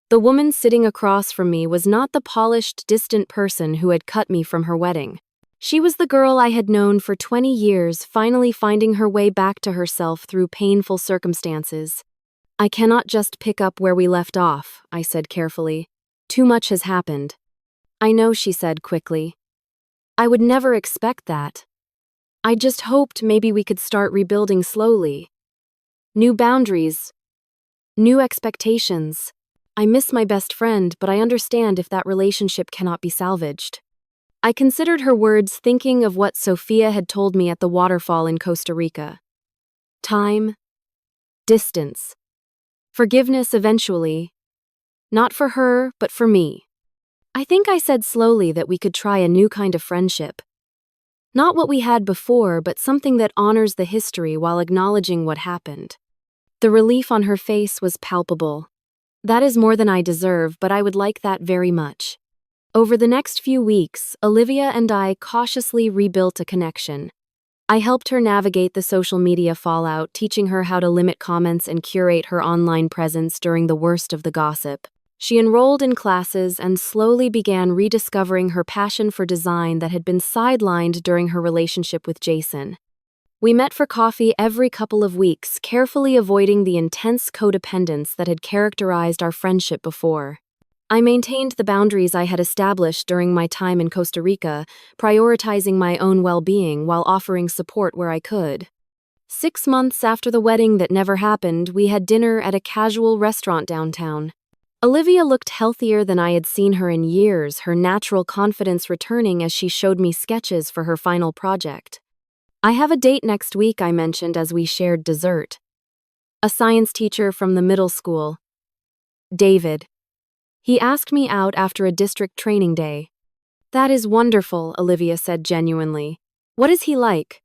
The woman sitting across from me was not the polished, distant person who had cut me from her wedding. She was the girl I had known for 20 years, finally finding her way back to herself through painful circumstances. I cannot just pick up where we left off, I said carefully. Too much has happened. I know, she said quickly. I would never expect that. I just hoped maybe we could start rebuilding slowly. New boundaries. New expectations. I miss my best friend, but I understand if that relationship cannot be salvaged. I considered her words, thinking of what Sophia had told me at the waterfall in Costa Rica. Time. Distance. Forgiveness eventually. Not for her, but for me. I think I said slowly that we could try a new kind of friendship. Not what we had before, but something that honors the history while acknowledging what happened. The relief on her face was palpable. That is more than I deserve, but I would like that very much. Over the next few weeks, Olivia and I cautiously rebuilt a connection. I helped her navigate the social media fallout, teaching her how to limit comments and curate her online presence during the worst of the gossip. She enrolled in classes and slowly began rediscovering her passion for design that had been sidelined during her relationship with Jason. We met for coffee every couple of weeks, carefully avoiding the intense codependence that had characterized our friendship before. I maintained the boundaries I had established during my time in Costa Rica, prioritizing my own well-being while offering support where I could. 6 months after the wedding that never happened, we had dinner at a casual restaurant downtown. Olivia looked healthier than I had seen her in years, her natural confidence returning as she showed me sketches for her final project. I have a date next week, I mentioned as we shared dessert. A science teacher from the middle school. David. He asked me out after a district training day. That is wonderful, Olivia said genuinely. What is he like?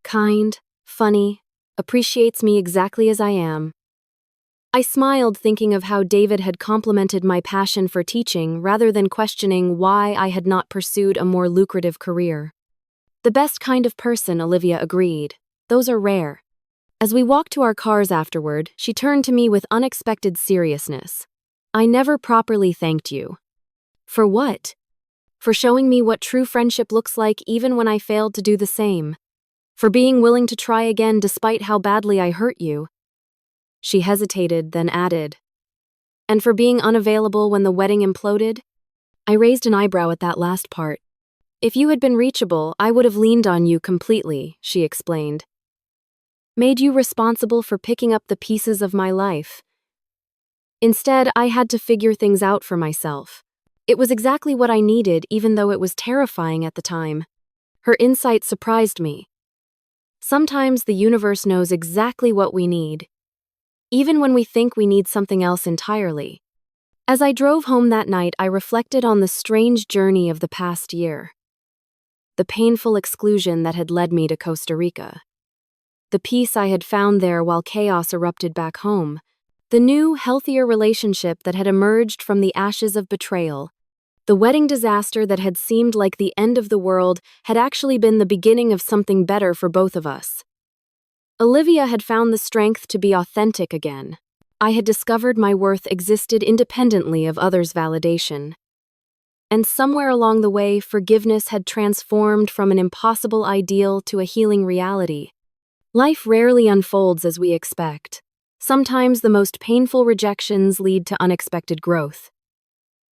Kind, funny, appreciates me exactly as I am. I smiled, thinking of how David had complimented my passion for teaching rather than questioning why I had not pursued a more lucrative career. The best kind of person, Olivia agreed. Those are rare. As we walked to our cars afterward, she turned to me with unexpected seriousness. I never properly thanked you. For what? For showing me what true friendship looks like even when I failed to do the same. For being willing to try again despite how badly I hurt you. She hesitated, then added. And for being unavailable when the wedding imploded? I raised an eyebrow at that last part. If you had been reachable, I would have leaned on you completely, she explained. Made you responsible for picking up the pieces of my life. Instead, I had to figure things out for myself. It was exactly what I needed, even though it was terrifying at the time. Her insight surprised me. Sometimes the universe knows exactly what we need, even when we think we need something else entirely. As I drove home that night, I reflected on the strange journey of the past year. the painful exclusion that had led me to Costa Rica. The peace I had found there while chaos erupted back home. The new, healthier relationship that had emerged from the ashes of betrayal. The wedding disaster that had seemed like the end of the world had actually been the beginning of something better for both of us. Olivia had found the strength to be authentic again. I had discovered my worth existed independently of others' validation. And somewhere along the way, forgiveness had transformed from an impossible ideal to a healing reality. Life rarely unfolds as we expect. Sometimes the most painful rejections lead to unexpected growth.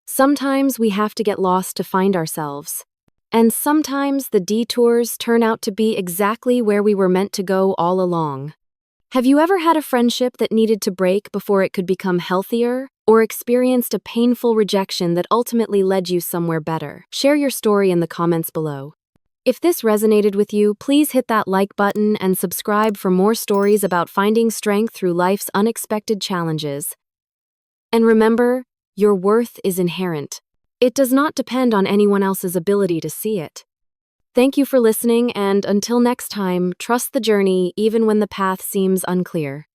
Sometimes we have to get lost to find ourselves. And sometimes the detours turn out to be exactly where we were meant to go all along. Have you ever had a friendship that needed to break before it could become healthier, or experienced a painful rejection that ultimately led you somewhere better? Share your story in the comments below. If this resonated with you, please hit that like button and subscribe for more stories about finding strength through life's unexpected challenges. And remember, your worth is inherent. It does not depend on anyone else's ability to see it. Thank you for listening, and until next time, trust the journey even when the path seems unclear.